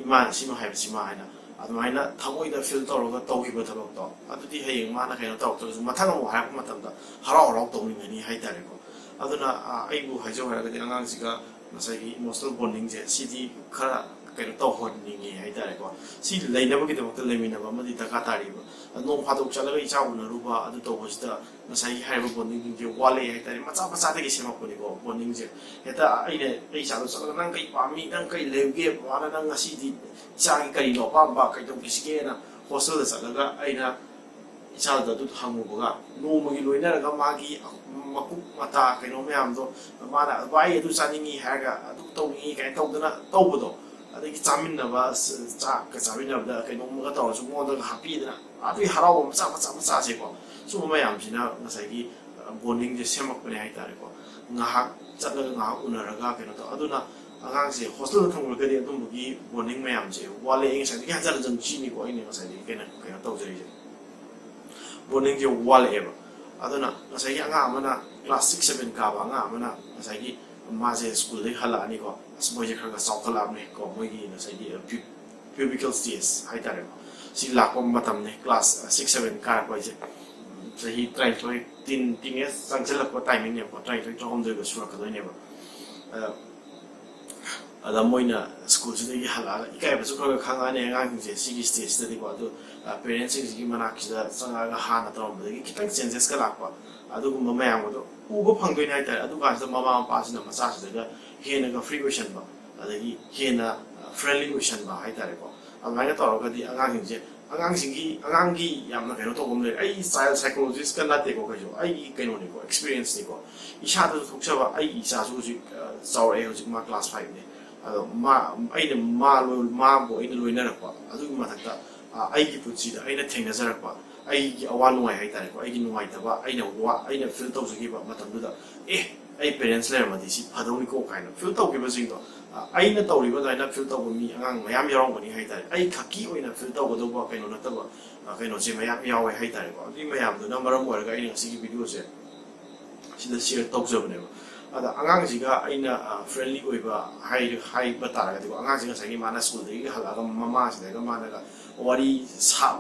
ꯏꯃꯥꯅ ꯁꯤꯃ ꯍꯥꯏꯕꯁꯤꯃ ꯍꯥꯏꯅ ꯑꯗꯨꯃꯥꯏꯅ ꯊꯃꯣꯏꯗ ꯐꯤꯜ ꯇꯧꯔꯒ ꯇꯧꯈꯤꯕ ꯊꯕꯛꯇꯣ ꯑꯗꯨꯗꯤ ꯍꯌꯦꯡ ꯃꯥꯅ ꯀꯩꯅꯣ ꯇꯧꯔꯛꯇ꯭ꯔꯁꯨ ꯃꯊꯪ ꯑꯃꯨꯛ ꯍꯥꯏꯔꯛꯄ ꯃꯇꯝꯗ ꯍꯔꯥꯎ ꯍꯔꯥꯎ ꯇꯧꯅꯤꯡꯒꯅꯤ ꯍꯥꯏꯇꯥꯔꯦꯀꯣ ꯑꯗꯨꯅ ꯑꯩꯕꯨ ꯍꯥꯏꯖꯧ ꯍꯥꯏꯔꯒꯗꯤ ꯑꯉꯥꯡꯁꯤꯒ ꯉꯁꯥꯏꯒꯤ ꯏꯃꯣꯁꯅꯦꯜ ꯕꯣꯟꯗꯤꯡꯁꯦ ꯁꯤꯗꯤ ꯈꯔ ꯀꯩꯅꯣ ꯇꯧꯍꯟꯅꯤꯡꯉꯦ ꯍꯥꯏꯇꯥꯔꯦꯀꯣ ꯁꯤ ꯂꯩꯅꯕꯒꯤꯗꯃꯛꯇ ꯂꯩꯃꯤꯟꯅꯕ ꯑꯃꯗꯤ ꯗꯔꯀꯥꯔ ꯇꯥꯔꯤꯕ ꯅꯣꯡ ꯐꯥꯗꯣꯛ ꯆꯠꯂꯒ ꯏꯆꯥ ꯎꯅꯔꯨꯕ ꯑꯗꯨ ꯇꯧꯕꯁꯤꯗ ꯉꯁꯥꯏꯒꯤ ꯍꯥꯏꯔꯤꯕ ꯕꯣꯟꯗꯤꯡꯁꯦ ꯋꯥꯠꯂꯛꯑꯦ ꯍꯥꯏꯇꯥꯔꯦ ꯃꯆꯥ ꯃꯆꯥꯗꯒꯤ ꯁꯦꯝꯃꯛꯄꯅꯤꯀꯣ ꯕꯣꯟꯗꯤꯡꯁꯦ ꯍꯦꯛꯇ ꯑꯩ ꯏꯆꯥꯗꯣ ꯆꯠꯂꯒ ꯅꯪ ꯀꯩ ꯄꯥꯝꯃꯤ ꯅꯪ ꯀꯩ ꯂꯩꯒꯦ ꯃꯥꯅ ꯅꯪ ꯉꯁꯤꯗꯤ ꯏꯆꯥꯒꯤ ꯀꯔꯤꯅꯣ ꯑꯄꯥꯝꯕ ꯀꯩꯗꯧꯈꯤꯁꯤꯒꯦꯅ ꯍꯣꯁꯇꯦꯜꯗ ꯆꯠꯂꯒ ꯑꯩꯅ ꯏꯆꯥꯗ ꯑꯗꯨ ꯍꯪꯉꯨꯕꯒ ꯅꯣꯡꯃꯒꯤ ꯂꯣꯏꯅꯔꯒ ꯃꯥꯒꯤ ꯃꯀꯨꯞ ꯃꯇꯥ ꯀꯩꯅꯣ ꯃꯌꯥꯝꯗꯣ ꯃꯥꯅ ꯚꯥꯏ ꯑꯗꯨ ꯆꯥꯅꯤꯡꯉꯤ ꯍꯥꯏꯔꯒ ꯑꯗꯨ ꯇꯧꯅꯤꯡꯉꯤ ꯀꯥꯏꯅ ꯇꯧꯗꯅ ꯇꯧꯕꯗꯣ ꯑꯗꯒꯤ ꯆꯥꯃꯤꯟꯅꯕ ꯆꯥꯛꯀ ꯆꯥꯃꯤꯟꯅꯕꯗ ꯀꯩꯅꯣꯝꯃꯒ ꯇꯧꯔꯁꯨ ꯃꯉꯣꯟꯗꯒ ꯍꯥꯞꯄꯤꯗꯅ ꯑꯗꯨꯒꯤ ꯍꯔꯥꯎꯕ ꯃꯆꯥ ꯃꯆꯥ ꯃꯆꯥꯁꯦꯀꯣ ꯁꯨꯝꯕ ꯃꯌꯥꯝꯁꯤꯅ ꯉꯁꯥꯏꯒꯤ ꯕꯣꯟꯗꯤꯡꯁꯦ ꯁꯦꯝꯃꯛꯄꯅꯦ ꯍꯥꯏꯇꯥꯔꯦꯀꯣ ꯉꯥꯏꯍꯥꯛ ꯆꯠꯂꯒ ꯉꯥꯏꯍꯥꯛ ꯎꯅꯔꯒ ꯀꯩꯅꯣ ꯇꯧ ꯑꯗꯨꯅ ꯑꯉꯥꯡꯁꯦ ꯍꯣꯁꯇꯦꯜꯗ ꯊꯝꯈ꯭ꯔꯒꯗꯤ ꯑꯗꯨꯝꯕꯒꯤ ꯕꯣꯟꯗꯤꯡ ꯃꯌꯥꯝꯁꯦ ꯋꯥꯠꯂꯛꯑꯦ ꯉꯁꯥꯏꯗꯒꯤ ꯍꯟꯖꯤꯟ ꯍꯟꯖꯤꯟ ꯆꯤꯅꯤꯀꯣ ꯑꯩꯅ ꯉꯁꯥꯏꯗꯒꯤ ꯀꯩꯅꯣ ꯇꯧꯖꯔꯤꯁꯦ ꯕꯣꯟꯗꯤꯡꯁꯦ ꯋꯥꯠꯂꯛꯑꯦꯕ ꯑꯗꯨꯅ ꯉꯁꯥꯏꯒꯤ ꯑꯉꯥꯡ ꯑꯃꯅ ꯀ꯭ꯂꯥꯁ 6, 7 ꯀꯥꯕ ꯑꯉꯥꯡ ꯑꯃꯅ ꯉꯁꯥꯏꯒꯤ ꯃꯥꯁꯦ ꯁ꯭ꯀꯨꯜꯗꯒꯤ ꯍꯜꯂꯛꯑꯅꯤꯀꯣ ꯑꯁ ꯃꯣꯏꯁꯦ ꯈꯔ ꯈꯔ ꯆꯥꯎꯈꯠꯂꯛꯑꯕꯅꯤ ꯀꯣ ꯃꯣꯏꯒꯤ ꯉꯁꯥꯏꯒꯤ ꯄ꯭ꯌꯨꯕꯤꯀꯦꯜ ꯁ꯭ꯇꯦꯖ ꯍꯥꯏꯇꯥꯔꯦꯀꯣ ꯁꯤ ꯂꯥꯛꯄ ꯃꯇꯝꯅꯦ ꯀ꯭ꯂꯥꯁ 6, 7 ꯀꯥꯔꯛꯄ ꯍꯥꯏꯁꯦ ꯆꯍꯤ 33 ꯇꯤꯅꯦꯖ ꯆꯪꯁꯤꯜꯂꯛꯄ ꯇꯥꯏꯃꯤꯡꯅꯦꯕꯀꯣ 33, 34ꯒ ꯁꯨꯔꯛꯀꯗꯣꯏꯅꯦꯕ ꯑꯗ ꯃꯣꯏꯅ ꯁ꯭ꯀꯨꯜꯁꯤꯗꯒꯤ ꯍꯜꯂꯛꯑꯒ ꯏꯀꯥꯏꯕꯁꯨ ꯈꯔ ꯈꯔ ꯈꯪꯉꯛꯑꯅꯤ ꯑꯉꯥꯡꯁꯤꯡꯁꯦ ꯁꯤꯒꯤ ꯁ꯭ꯇꯦꯖꯇꯗꯤꯀꯣ ꯑꯗꯨ ꯄꯦꯔꯦꯟꯁꯁꯤꯡꯁꯤꯒꯤ ꯃꯅꯥꯛꯁꯤꯗ ꯆꯪꯉꯛꯑꯒ ꯍꯥꯟꯅ ꯇꯧꯔꯝꯕꯗꯒꯤ ꯈꯤꯇꯪ ꯆꯦꯟꯖꯦꯁꯀ ꯂꯥꯛꯄ ꯑꯗꯨꯒꯨꯝꯕ ꯃꯌꯥꯝꯒꯗꯣ ꯎꯕ ꯐꯪꯗꯣꯏꯅꯦ ꯍꯥꯏꯇꯥꯔꯦ ꯑꯗꯨ ꯀꯥꯟꯁꯤꯗ ꯃꯃꯥ ꯃꯄꯥꯁꯤꯅ ꯃꯆꯥꯁꯤꯗꯒ ꯍꯦꯟꯅꯒ ꯐ꯭ꯔꯤ ꯑꯣꯏꯁꯟꯕ ꯑꯗꯒꯤ ꯍꯦꯟꯅ ꯐ꯭ꯔꯦꯟꯂꯤ ꯑꯣꯏꯁꯟꯕ ꯍꯥꯏꯇꯥꯔꯦꯀꯣ ꯑꯗꯨꯃꯥꯏꯅ ꯇꯧꯔꯒꯗꯤ ꯑꯉꯥꯡꯒꯤ ꯌꯥꯝꯅ ꯀꯩꯅꯣ ꯇꯧꯕ ꯑꯃ ꯂꯩ ꯑꯩ ꯆꯥꯏꯜ ꯁꯥꯏꯀꯣꯂꯣꯖꯤꯁꯀ ꯅꯠꯇꯦꯀꯣ ꯀꯩꯁꯨ ꯑꯩꯒꯤ ꯀꯩꯅꯣꯅꯤꯀꯣ ꯑꯦꯛꯁꯄꯤꯔꯤꯌꯦꯟꯁꯅꯤꯀꯣ ꯏꯁꯥꯗꯁꯨ ꯊꯣꯛꯆꯕ ꯑꯩꯒꯤ ꯏꯆꯥꯁꯨ ꯍꯧꯖꯤꯛ ꯆꯥꯎꯔꯛꯑꯦ ꯍꯧꯖꯤꯛ ꯃꯥ ꯀ꯭ꯂꯥꯁ 5ꯅꯦ ꯑꯗꯣ ꯑꯩꯅ ꯃꯥꯕꯨ ꯑꯩꯅ ꯂꯣꯏꯅꯔꯛꯄ ꯑꯗꯨꯒꯤ ꯃꯊꯛꯇ ꯑꯩꯒꯤ ꯄꯨꯟꯁꯤꯗ ꯑꯩꯅ ꯊꯦꯡꯅꯖꯔꯛꯄ ꯑꯩꯒꯤ ꯑꯋꯥ ꯅꯨꯡꯉꯥꯏ ꯍꯥꯏꯇꯥꯔꯦꯀꯣ ꯑꯩꯒꯤ ꯅꯨꯡꯉꯥꯏꯇꯕ ꯑꯩꯅ ꯐꯤꯜ ꯇꯧꯖꯈꯤꯕ ꯃꯇꯝꯗꯨꯗ ꯑꯩ ꯄꯦꯔꯦꯟꯁ ꯂꯩꯔꯝꯃꯗꯤ ꯁꯤ ꯐꯗꯧꯅꯤꯀꯣ ꯀꯥꯏꯅ ꯐꯤꯜ ꯇꯧꯈꯤꯕꯁꯤꯡꯗꯣ ꯑꯩꯅ ꯇꯧꯔꯤꯕ ꯑꯗꯨꯃꯥꯏꯅ ꯐꯤꯜ ꯇꯧꯕ ꯃꯤ ꯑꯉꯥꯡ ꯃꯌꯥꯝ ꯌꯥꯎꯔꯝꯒꯅꯤ ꯍꯥꯏꯇꯥꯔꯦ ꯑꯩ ꯈꯛꯀꯤ ꯑꯣꯏꯅ ꯐꯤꯜ ꯇꯧꯒꯗꯧꯕ ꯀꯩꯅꯣ ꯅꯠꯇꯕ ꯀꯩꯅꯣꯁꯦ ꯃꯌꯥꯝ ꯌꯥꯎꯋꯦ ꯍꯥꯏꯇꯥꯔꯦꯀꯣ ꯑꯗꯨꯒꯤ ꯃꯌꯥꯝꯗꯨꯅ ꯃꯔꯝ ꯑꯣꯏꯔꯒ ꯑꯩꯅ ꯉꯁꯤꯒꯤ ꯚꯤꯗꯤꯑꯣꯁꯦ ꯁꯤꯗ ꯁꯤꯌꯔ ꯇꯧꯖꯕꯅꯦꯕ ꯑꯗ ꯑꯉꯥꯡꯁꯤꯒ ꯑꯩꯅ ꯐ꯭ꯔꯦꯟꯂꯤ ꯑꯣꯏꯕ ꯍꯥꯏꯕ ꯇꯥꯔꯒꯗꯤꯀꯣ ꯑꯉꯥꯡꯁꯤ ꯉꯁꯥꯏꯒꯤ ꯃꯥꯅ ꯁ꯭ꯀꯨꯜꯗꯒꯤ ꯍꯜꯂꯛꯑꯒ ꯃꯃꯥꯁꯤꯗꯒ ꯃꯥꯅꯒ ꯋꯥꯔꯤ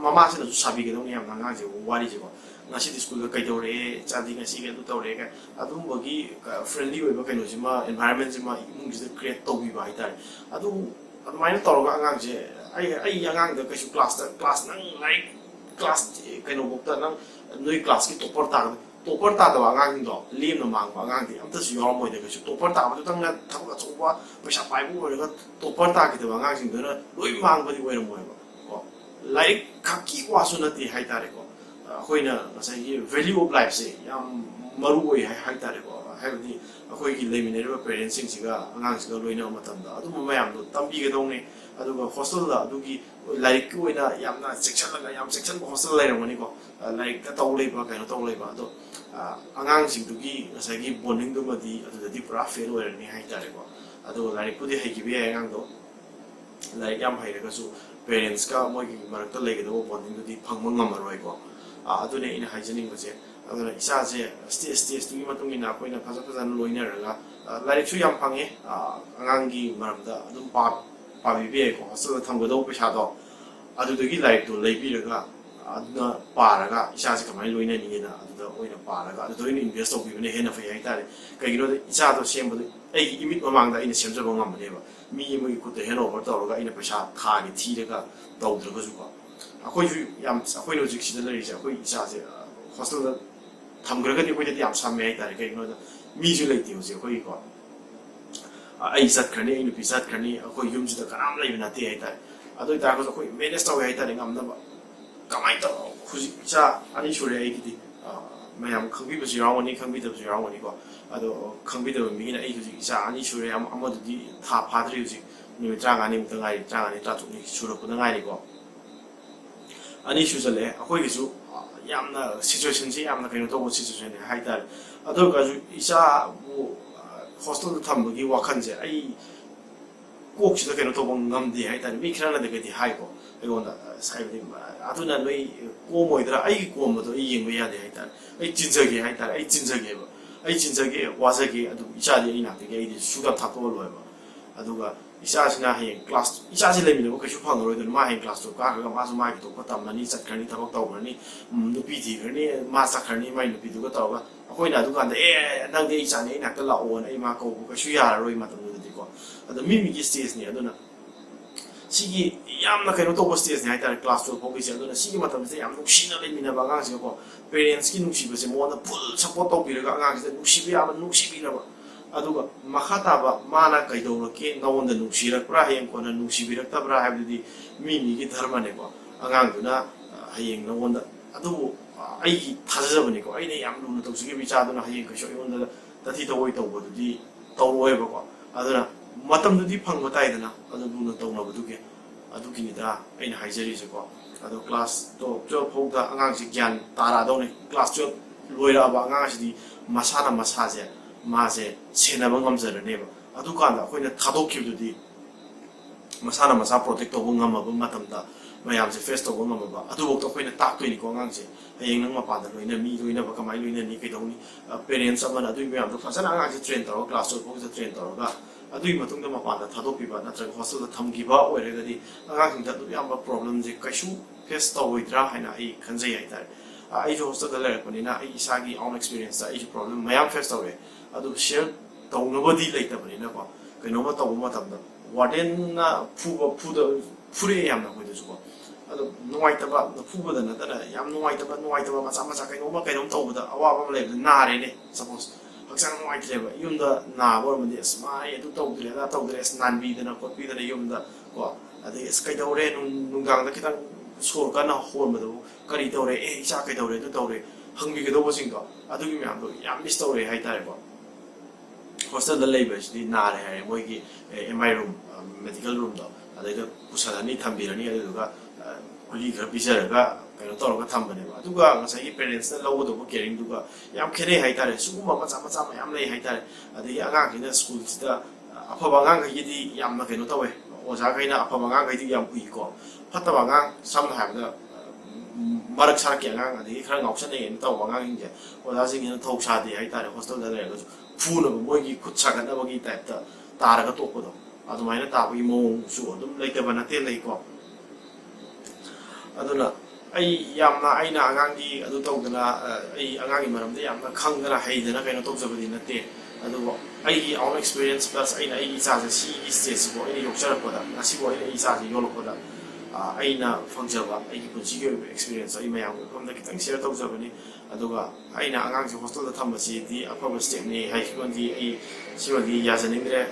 ꯃꯃꯥꯁꯤꯅꯁꯨ ꯁꯥꯕꯤꯒꯗꯧꯅꯤ ꯌꯥꯝꯅ ꯑꯉꯥꯡꯁꯦ ꯋꯥꯔꯤꯁꯦꯀꯣ ꯉꯁꯤꯗꯤ ꯁ꯭ꯀꯨꯜꯗ ꯀꯩꯗꯧꯔꯛꯑꯦ ꯆꯥꯗꯤ ꯉꯁꯤꯒꯤ ꯑꯗꯨ ꯇꯧꯔꯛꯑꯦ ꯑꯗꯨꯝꯕꯒꯤ ꯐ꯭ꯔꯦꯟꯂꯤ ꯑꯣꯏꯕ ꯀꯩꯅꯣꯁꯤꯃ ꯑꯦꯟꯚꯥꯏꯔꯟꯃꯦꯟꯁꯤꯃ ꯏꯃꯨꯡꯁꯤꯗ ꯀ꯭ꯔꯤꯌꯦꯠ ꯇꯧꯕꯤꯕ ꯍꯥꯏꯇꯥꯔꯦ ꯑꯗꯨꯃꯥꯏꯅ ꯇꯧꯔꯒ ꯑꯉꯥꯡꯁꯦ ꯑꯩ ꯑꯉꯥꯡꯗ ꯀꯩꯁꯨ ꯀ꯭ꯂꯥꯁ ꯅꯪ ꯂꯥꯏꯔꯤꯛ ꯀ꯭ꯂꯥꯁ ꯀꯩꯅꯣꯐꯧꯗ ꯅꯪ ꯅꯣꯏ ꯀ꯭ꯂꯥꯁꯀꯤ ꯇꯣꯞꯄꯔ ꯇꯥꯗꯕ ꯑꯉꯥꯡꯁꯤꯡꯗꯣ ꯂꯦꯝꯅ ꯃꯥꯡꯕ ꯑꯉꯥꯡꯗꯤ ꯑꯝꯇꯁꯨ ꯌꯥꯎꯔꯝꯃꯣꯏꯗ ꯀꯩꯁꯨ ꯇꯣꯞꯄꯔ ꯇꯥꯕꯗꯨꯇꯪꯅ ꯊꯕꯛ ꯑꯆꯧꯕ ꯄꯩꯁꯥ ꯄꯥꯏꯕ ꯑꯣꯏꯔꯒ ꯇꯣꯞꯄꯔ ꯇꯥꯈꯤꯗꯕ ꯑꯉꯥꯡꯁꯤꯡꯗꯨꯅ ꯂꯣꯏ ꯃꯥꯡꯕꯗꯤ ꯑꯣꯏꯔꯝꯃꯣꯏꯕ ꯀꯣ ꯂꯥꯏꯔꯤꯛ ꯈꯛꯀꯤ ꯋꯥꯁꯨ ꯅꯠꯇꯦ ꯍꯥꯏꯇꯥꯔꯦꯀꯣ ꯑꯩꯈꯣꯏꯅ ꯉꯁꯥꯏꯒꯤ ꯚꯦꯂ꯭ꯌꯨ ꯑꯣꯐ ꯂꯥꯏꯐꯁꯦ ꯌꯥꯝ ꯃꯔꯨ ꯑꯣꯏ ꯍꯥꯏꯇꯥꯔꯦꯀꯣ ꯍꯥꯏꯕꯗꯤ ꯑꯩꯈꯣꯏꯒꯤ ꯂꯩꯃꯤꯟꯅꯔꯤꯕ ꯄꯦꯔꯦꯟꯁꯁꯤꯡꯁꯤꯒ ꯑꯉꯥꯡꯁꯤꯒ ꯂꯣꯏꯅꯕ ꯃꯇꯝꯗ ꯑꯗꯨꯝꯕ ꯃꯌꯥꯝꯗꯣ ꯇꯝꯕꯤꯒꯗꯧꯅꯤ ꯑꯗꯨꯒ ꯍꯣꯁꯇꯦꯜꯗ ꯑꯗꯨꯒꯤ ꯂꯥꯏꯔꯤꯛꯀꯤ ꯑꯣꯏꯅ ꯌꯥꯝꯅ ꯆꯦꯛꯁꯤꯜꯂꯒ ꯌꯥꯝ ꯆꯦꯛꯁꯤꯟꯕ ꯍꯣꯁꯇꯦꯜ ꯂꯩꯔꯝꯒꯅꯤꯀꯣ ꯂꯥꯏꯔꯤꯛꯇ ꯇꯧ ꯂꯩꯕ ꯀꯩꯅꯣ ꯇꯧ ꯂꯩꯕ ꯑꯗꯣ ꯑꯉꯥꯡꯁꯤꯡꯗꯨꯒꯤ ꯉꯁꯥꯏꯒꯤ ꯕꯣꯟꯗꯤꯡꯗꯨꯃꯗꯤ ꯑꯗꯨꯗꯗꯤ ꯄꯨꯔꯥ ꯐꯦꯜ ꯑꯣꯏꯔꯅꯤ ꯍꯥꯏꯇꯥꯔꯦꯀꯣ ꯑꯗꯨꯒ ꯂꯥꯏꯔꯤꯛꯄꯨꯗꯤ ꯍꯩꯈꯤꯕ ꯌꯥꯏ ꯑꯉꯥꯡꯗꯣ ꯂꯥꯏꯔꯤꯛ ꯌꯥꯝ ꯍꯩꯔꯒꯁꯨ ꯄꯦꯔꯦꯟꯁꯀ ꯃꯣꯏꯒꯤ ꯃꯔꯛꯇ ꯂꯩꯒꯗꯕ ꯕꯣꯟꯗꯤꯡꯗꯨꯗꯤ ꯐꯪꯕ ꯉꯝꯃꯔꯣꯏꯀꯣ ꯑꯗꯨꯅꯦ ꯑꯩꯅ ꯍꯥꯏꯖꯅꯤꯡꯕꯁꯦ ꯑꯗꯨꯅ ꯏꯆꯥꯁꯦ ꯁ꯭ꯇꯦꯖꯇꯨꯒꯤ ꯃꯇꯨꯡ ꯏꯟꯅ ꯑꯩꯈꯣꯏꯅ ꯐꯖꯅ ꯂꯣꯏꯅꯔꯒ ꯂꯥꯏꯔꯤꯛꯁꯨ ꯌꯥꯝ ꯐꯪꯉꯦ ꯑꯉꯥꯡꯒꯤ ꯃꯔꯝꯗ ꯑꯗꯨꯝ ꯄꯥꯕꯤꯕ ꯌꯥꯏꯀꯣ ꯍꯣꯁꯇꯦꯜꯗ ꯊꯝꯒꯗꯧꯕ ꯄꯩꯁꯥꯗꯣ ꯑꯗꯨꯗꯒꯤ ꯂꯥꯏꯔꯤꯛꯇꯣ ꯂꯩꯕꯤꯔꯒ ꯑꯗꯨꯅ ꯄꯥꯔꯒ ꯏꯆꯥꯁꯦ ꯀꯃꯥꯏꯅ ꯂꯣꯏꯅꯅꯤꯡꯉꯦꯅ ꯑꯗꯨꯗ ꯑꯣꯏꯅ ꯄꯥꯔꯒ ꯑꯗꯨꯗ ꯑꯣꯏꯅ ꯏꯟꯚꯦꯁ ꯇꯧꯕꯤꯕꯅ ꯍꯦꯟꯅ ꯐꯩ ꯍꯥꯏꯇꯥꯔꯦ ꯀꯩꯒꯤꯅꯣꯗ ꯏꯆꯥꯗꯣ ꯁꯦꯝꯕꯗ ꯑꯩꯒꯤ ꯏꯃꯤꯠ ꯃꯃꯥꯡꯗ ꯑꯩꯅ ꯁꯦꯝꯖꯕ ꯉꯝꯕꯅꯦꯕ ꯃꯤ ꯑꯃꯒꯤ ꯈꯨꯠꯇ ꯍꯦꯟ ꯑꯣꯚꯔ ꯇꯧꯔꯒ ꯑꯩꯅ ꯄꯩꯁꯥ ꯊꯥꯒꯤ ꯊꯤꯔꯒ ꯇꯧꯗ꯭ꯔꯒꯁꯨꯀꯣ ꯑꯩꯈꯣꯏꯅ ꯍꯧꯖꯤꯛ ꯁꯤꯗ ꯂꯩꯔꯤꯁꯦ ꯑꯩꯈꯣꯏ ꯏꯆꯥꯁꯦ ꯍꯣꯁꯇꯦꯜꯗ ꯊꯝꯈ꯭ꯔꯒꯗꯤ ꯑꯩꯈꯣꯏꯗꯗꯤ ꯌꯥꯝ ꯁꯝꯃꯦ ꯍꯥꯏꯇꯥꯔꯦ ꯀꯩꯒꯤꯅꯣꯗ ꯃꯤꯁꯨ ꯂꯩꯇꯦ ꯍꯧꯖꯤꯛ ꯑꯩꯈꯣꯏꯒꯤꯀꯣ ꯑꯩ ꯆꯠꯈ꯭ꯔꯅꯤ ꯑꯩ ꯅꯨꯄꯤ ꯆꯠꯈ꯭ꯔꯅꯤ ꯑꯩꯈꯣꯏ ꯌꯨꯝꯁꯤꯗ ꯀꯅꯥꯝ ꯂꯩꯕ ꯅꯠꯇꯦ ꯍꯥꯏꯇꯥꯔꯦ ꯑꯗꯨ ꯑꯣꯏꯇꯥꯔꯒꯁꯨ ꯑꯩꯈꯣꯏ ꯃꯦꯅꯦꯖ ꯇꯧꯋꯦ ꯍꯥꯏꯇꯥꯔꯦ ꯉꯝꯅꯕ ꯀꯃꯥꯏꯅ ꯇꯧꯔ ꯍꯧꯖꯤꯛ ꯏꯆꯥ 2 ꯁꯨꯔꯦ ꯑꯩꯒꯤꯗꯤ ꯃꯌꯥꯝ ꯈꯪꯕꯤꯕꯁꯨ ꯌꯥꯎꯔꯝꯒꯅꯤ ꯈꯪꯕꯤꯗꯕꯁꯨ ꯌꯥꯎꯔꯝꯒꯅꯤꯀꯣ ꯑꯗꯣ ꯈꯪꯕꯤꯗꯕ ꯃꯤꯒꯤꯅ ꯑꯩ ꯍꯧꯖꯤꯛ ꯏꯆꯥ 2 ꯁꯨꯔꯦ ꯑꯃꯗꯨꯗꯤ ꯊꯥ ꯐꯥꯗ꯭ꯔꯤ ꯍꯧꯖꯤꯛ ꯅꯨꯃꯤꯠ 35ꯃꯨꯛꯇ ꯉꯥꯏꯔꯤ 35, 36 ꯁꯨꯔꯛꯄꯗ ꯉꯥꯏꯔꯤꯀꯣ 2 ꯁꯨꯖꯜꯂꯛꯑꯦ ꯑꯩꯈꯣꯏꯒꯤꯁꯨ ꯌꯥꯝꯅ ꯁꯤꯆꯨꯋꯦꯁꯟꯁꯤ ꯌꯥꯝꯅ ꯀꯩꯅꯣ ꯇꯧꯕ ꯁꯤꯆꯨꯋꯦꯁꯟꯅꯦ ꯍꯥꯏꯇꯥꯔꯦ ꯑꯗꯨ ꯑꯣꯏꯔꯒꯁꯨ ꯏꯆꯥꯕꯨ ꯍꯣꯁꯇꯦꯜꯗ ꯊꯝꯕꯒꯤ ꯋꯥꯈꯜꯁꯦ ꯑꯩ ꯀꯣꯛꯁꯤꯗ ꯀꯩꯅꯣ ꯇꯧꯕ ꯉꯝꯗꯦ ꯍꯥꯏꯇꯥꯔꯦ ꯃꯤ ꯈꯔꯅꯗꯤ ꯍꯥꯏꯀꯣ ꯑꯩꯉꯣꯟꯗ ꯍꯥꯏꯕꯗꯤ ꯑꯗꯨꯅ ꯅꯣꯏ ꯀꯣꯝꯃꯣꯏꯗ꯭ꯔꯥ ꯑꯩꯒꯤ ꯀꯣꯝꯕꯗꯣ ꯑꯩ ꯌꯦꯡꯕ ꯌꯥꯗꯦ ꯍꯥꯏꯇꯥꯔꯦ ꯑꯩ ꯆꯤꯟꯖꯒꯦ ꯍꯥꯏꯇꯥꯔꯦ ꯑꯩ ꯆꯤꯟꯖꯒꯦ ꯋꯥꯖꯒꯦ ꯑꯗꯨ ꯏꯆꯥꯗꯤ ꯑꯩ ꯅꯥꯛꯇꯒꯤ ꯑꯩꯗꯤ ꯁꯨꯡꯊꯥꯞ ꯊꯥꯞꯇꯣꯛꯍꯜꯂꯣꯏꯕ ꯑꯗꯨꯒ 이사지나 해 클래스 이사지 레미는 그슈 방으로도 마해 클래스 가가 마서 마이 또 거담만이 zatkhani thakok tawrani nupi thi khani ma sakhani mai nupi du ka tawga akoi na du kan de nang de isa ne na ka la on ai ma ko ka shu ya roi ma tam du ko ado mi mi gi stage ni aduna sigi yamna kaino to stage ni ai class 12 phoki se aduna sigi matam se yam nuksina le mina ba nga se ko parents ki nukshi ba se mo na full support to bi ga nga se nukshi bi ama nukshi bi na ba aduga makhata ba mana kaido ke nawonda nuksira pra hem ko na nuksi bi rakta bra habdi mi mi gi dharma ne ko angang duna hayeng nawonda adu ai thajabani ko ai ne yam lu to sigi bi cha duna hayeng ko sho yonda tati to woi to bo di to woi ba ko aduna matam du di phang ba tai dana adu lu to na bu du ke adu ki ni da ai na haijari se ko adu class to jo phok da angang si gyan tara do ne class jo loira ba angang si di masana masaje 마제 세나방 감자를 내봐 아두간다 거기는 다도키도디 마사나 마사 프로텍트 하고 감아 본 마탐다 마얌제 페스트 하고 감아 봐 아두복도 거기는 딱 되니 건강제 해행 능 마반다 로이나 미 로이나 바 가마이 로이나 니 그동니 페렌츠 아마 아두 미암도 파사나 아가지 트레인 더 클래스 거기서 트레인 더가 아두이 마통도 마반다 다도피바 나트라 호스텔 탐기바 오래가디 아가진자도 야마 프로블럼제 까슈 페스트 오이드라 하나 이 간제 야이다 아이조 호스텔 레르코니나 이 사기 온 익스피리언스 아이조 프로블럼 마얌 페스트 오에 adu share tawnabadi leitabani na ko kainoma tawma matamda warden na phure yamna ko desu ko adu nuaitaba phubada na tana yam nuaitaba macha macha kainoma kainom tawbada awaba le na re ne suppose haksang nuaitreba yumda na bor mandi asma edu tawdre da tawdre snan bi dana ko bi dana yumda ko adu skai dawre nungang da kitang sor kana hor madu kari dawre isa kai dawre du dawre hangbi ge dobo singa adu gi myam do yam miss dawre hai tare ko hostel the labor di na re moi gi MI room medical room do adai pusalani thambirani aduga kuli gar bizar ga kaino tor ga thambane ba aduga ngasai gi parents na lawo do ko caring duga yam khene hai tare suguma macha macha yam lei hai tare adai anga gi na school sida apa bangang gi di yam na kaino tawe oja ga ina apa bangang gi di yam pui ko phatta bangang sam ha ga marak sar ke anga adai khara ngausan ne taw bangang inje oja sing ina thok sa di hai tare hostel da le ga 푸는 뭐기 구차가 나버기 टाइप다 तारगा तोपदो अदुमाइना ताबगी मोंग सु अदुम लेतबा नते लेको अदुना ai yamna aina angangi adu tawdana ai angangi maramde yamna khangdana haidana kaino tawjabadi nate adu ai gi own experience plus aina ai isa ja si stage bo ai yokchara koda nasi bo ai isa ji yolo koda aina fungjaba ai gi punchi gi experience ai mayam komda kitang share tawjabani aduga aina angang ji hostel da thambasi di afaba step ni hai kondi ai siwagi yajaningre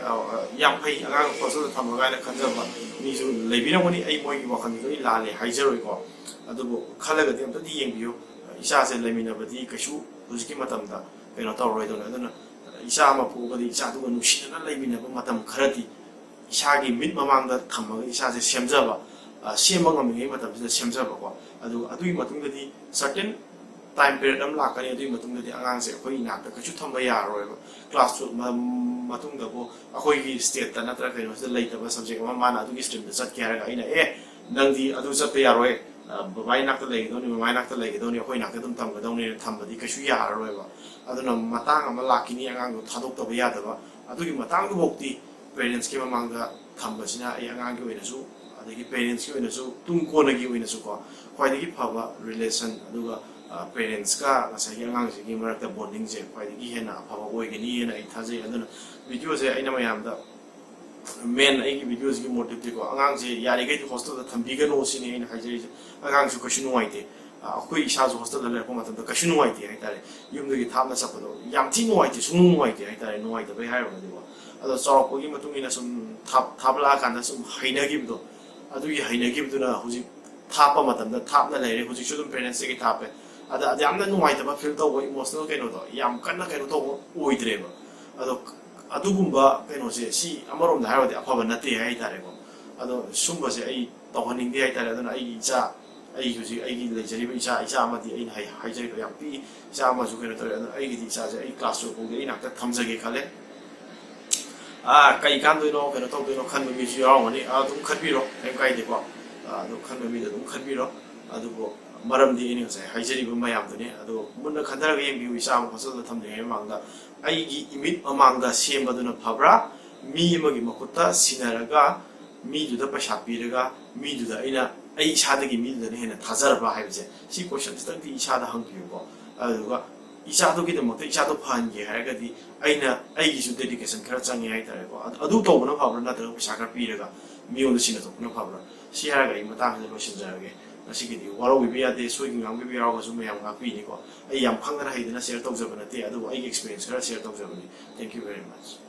yam phai angang hostel da thamaga na khanjaba ni ju lebiramoni ai moi gi wakhani gi lale haijaroi ko adubu khalaga di amta di yengbiyo isa se lemina badi kashu hujiki matamda kaino tawroi dona aduna isa ma pugadi isa du nushina lemina ba matam kharati isa gi mit mamangda thamaga isa se semjaba semang ami matam se semjaba ko adui matungdadi certain time period am lakani adui matungdadi angang se khoi na ta kashu thamba ya roi class matungda ko akhoi gi state ta natra kaino se leitaba subject ma mana adu gi stream da chat kya ra ina nangdi adu chat ya roi babai nakta legidoni mamai nakta legidoni khoi nakta dum tam gadoni thambadi kashu ya roi ba aduna matang ama lakini angang thadok to ya da ba adugi matang du bokti parents ki mamangda thambasina ai angang gi oina su adagi parents ki oina su tung ko na gi oina su ko khoi dagi phaba relation aduga parents ka ngasai angang gi marakta bonding je khoi dagi hena phaba oi gi ni na ai thajai aduna video je aina mayam da men ai videos gi motive ko angang je yari gai hostel da thambi ga no sini ina hajari angang su kashu nuai te akoi isa ju hostel da le ko matam da kashu nuai te ai tare yum gi thamna sapado yam thi nuai te sunu nuai te ai tare nuai da bai hai ro de ba ado chorok ko gi matung ina sum thapla kan da sum haina gi do adu gi haina gi do na huji thapa matam da thapna le re huji sudum parents gi thape ada yamna nuai da ba feel to go emotional kaino do yam kanna kaino to oi dre ba ado adugumba kaino se si amarom da harawde afaba nate hai tare ko ado sumba se ai tawhaning de hai tare aduna ai cha ai huji ai gi lejari bi cha amadi ai hai jari ko yam pi cha ama ju kaino tare aduna ai gi cha ai class ro ko ge ina ta thamjage khale kai kan do no kaino to do no khan mi ji yaw ni dum khatbi ro ai kai de ko ado khan mi de dum khatbi ro adu ko maramdi ini sai hai jari bu mayam dune ado munna khandara ge yem bi isa am phasal da thamde he mangda ai gi imit amangda sem baduna phabra mi amagi makuta sinaraga mi duda paisa piraga mi duda aina ai isadagi mi duda hena thazarba haibse si question stangti isada hangpiyuko aduga isadu gi demote isadu phange haragadi aina aigi su dedication khara changi hai tareko adu tobuna phabra natra paisa khara piraga mi ondu sina topuna phabra si haraga I matang de losinjarage nasigidi waro biya de soiging ang biya ro su mayam ga pi ni ko ai yam phangna haidina share tawjabana te adu ai experience khara share tawjabani thank you very much